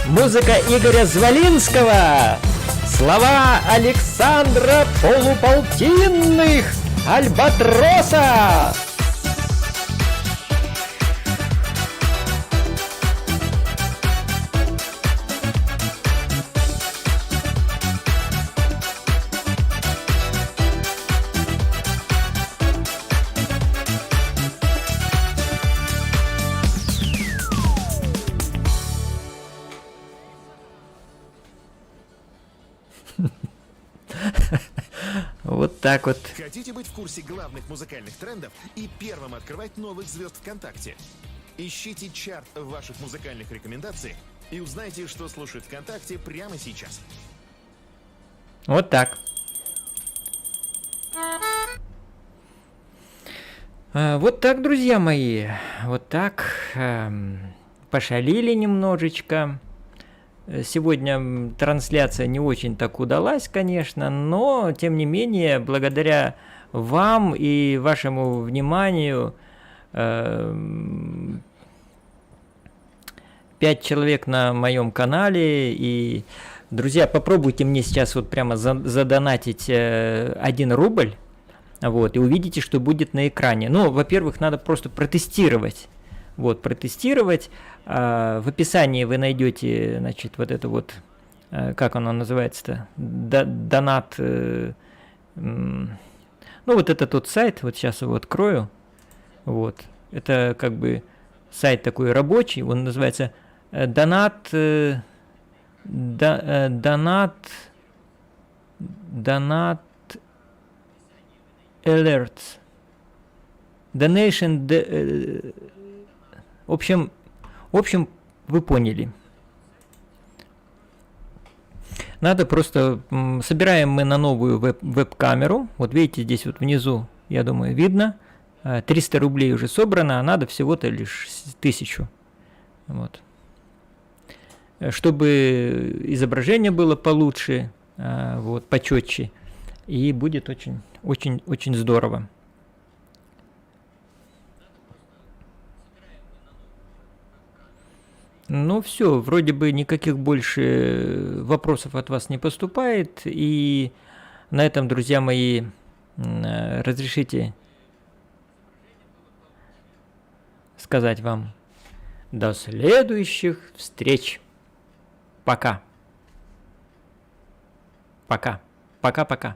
Музыка Игоря Звалинского, слова Александра Полуполтинных, Альбатроса. Вот так вот. Хотите быть в курсе главных музыкальных трендов и первым открывать новых звезд ВКонтакте? Ищите чарт ваших музыкальных рекомендаций и узнайте, что слушают ВКонтакте прямо сейчас. Вот так. Вот так, друзья мои. Вот так. Пошалили немножечко. Сегодня трансляция не очень так удалась, конечно, но, тем не менее, благодаря вам и вашему вниманию 5 человек на моем канале. И, друзья, попробуйте мне сейчас вот прямо задонатить 1 рубль, вот, и увидите, что будет на экране. Ну, во-первых, надо просто протестировать. вот, протестировать. В описании вы найдете, значит, вот это вот, как оно называется-то, донат, ну, вот это тот сайт, вот сейчас его открою, вот, это как бы сайт такой рабочий, он называется донат alerts. Donation, в общем, вы поняли. Надо просто, собираем мы на новую веб-камеру, вот видите, здесь вот внизу, я думаю, видно, 300 рублей уже собрано, а надо всего-то лишь 1000. Вот. Чтобы изображение было получше, вот, почетче, и будет очень здорово. Ну все, вроде бы никаких больше вопросов от вас не поступает, и на этом, друзья мои, разрешите сказать вам до следующих встреч. Пока. Пока. Пока-пока.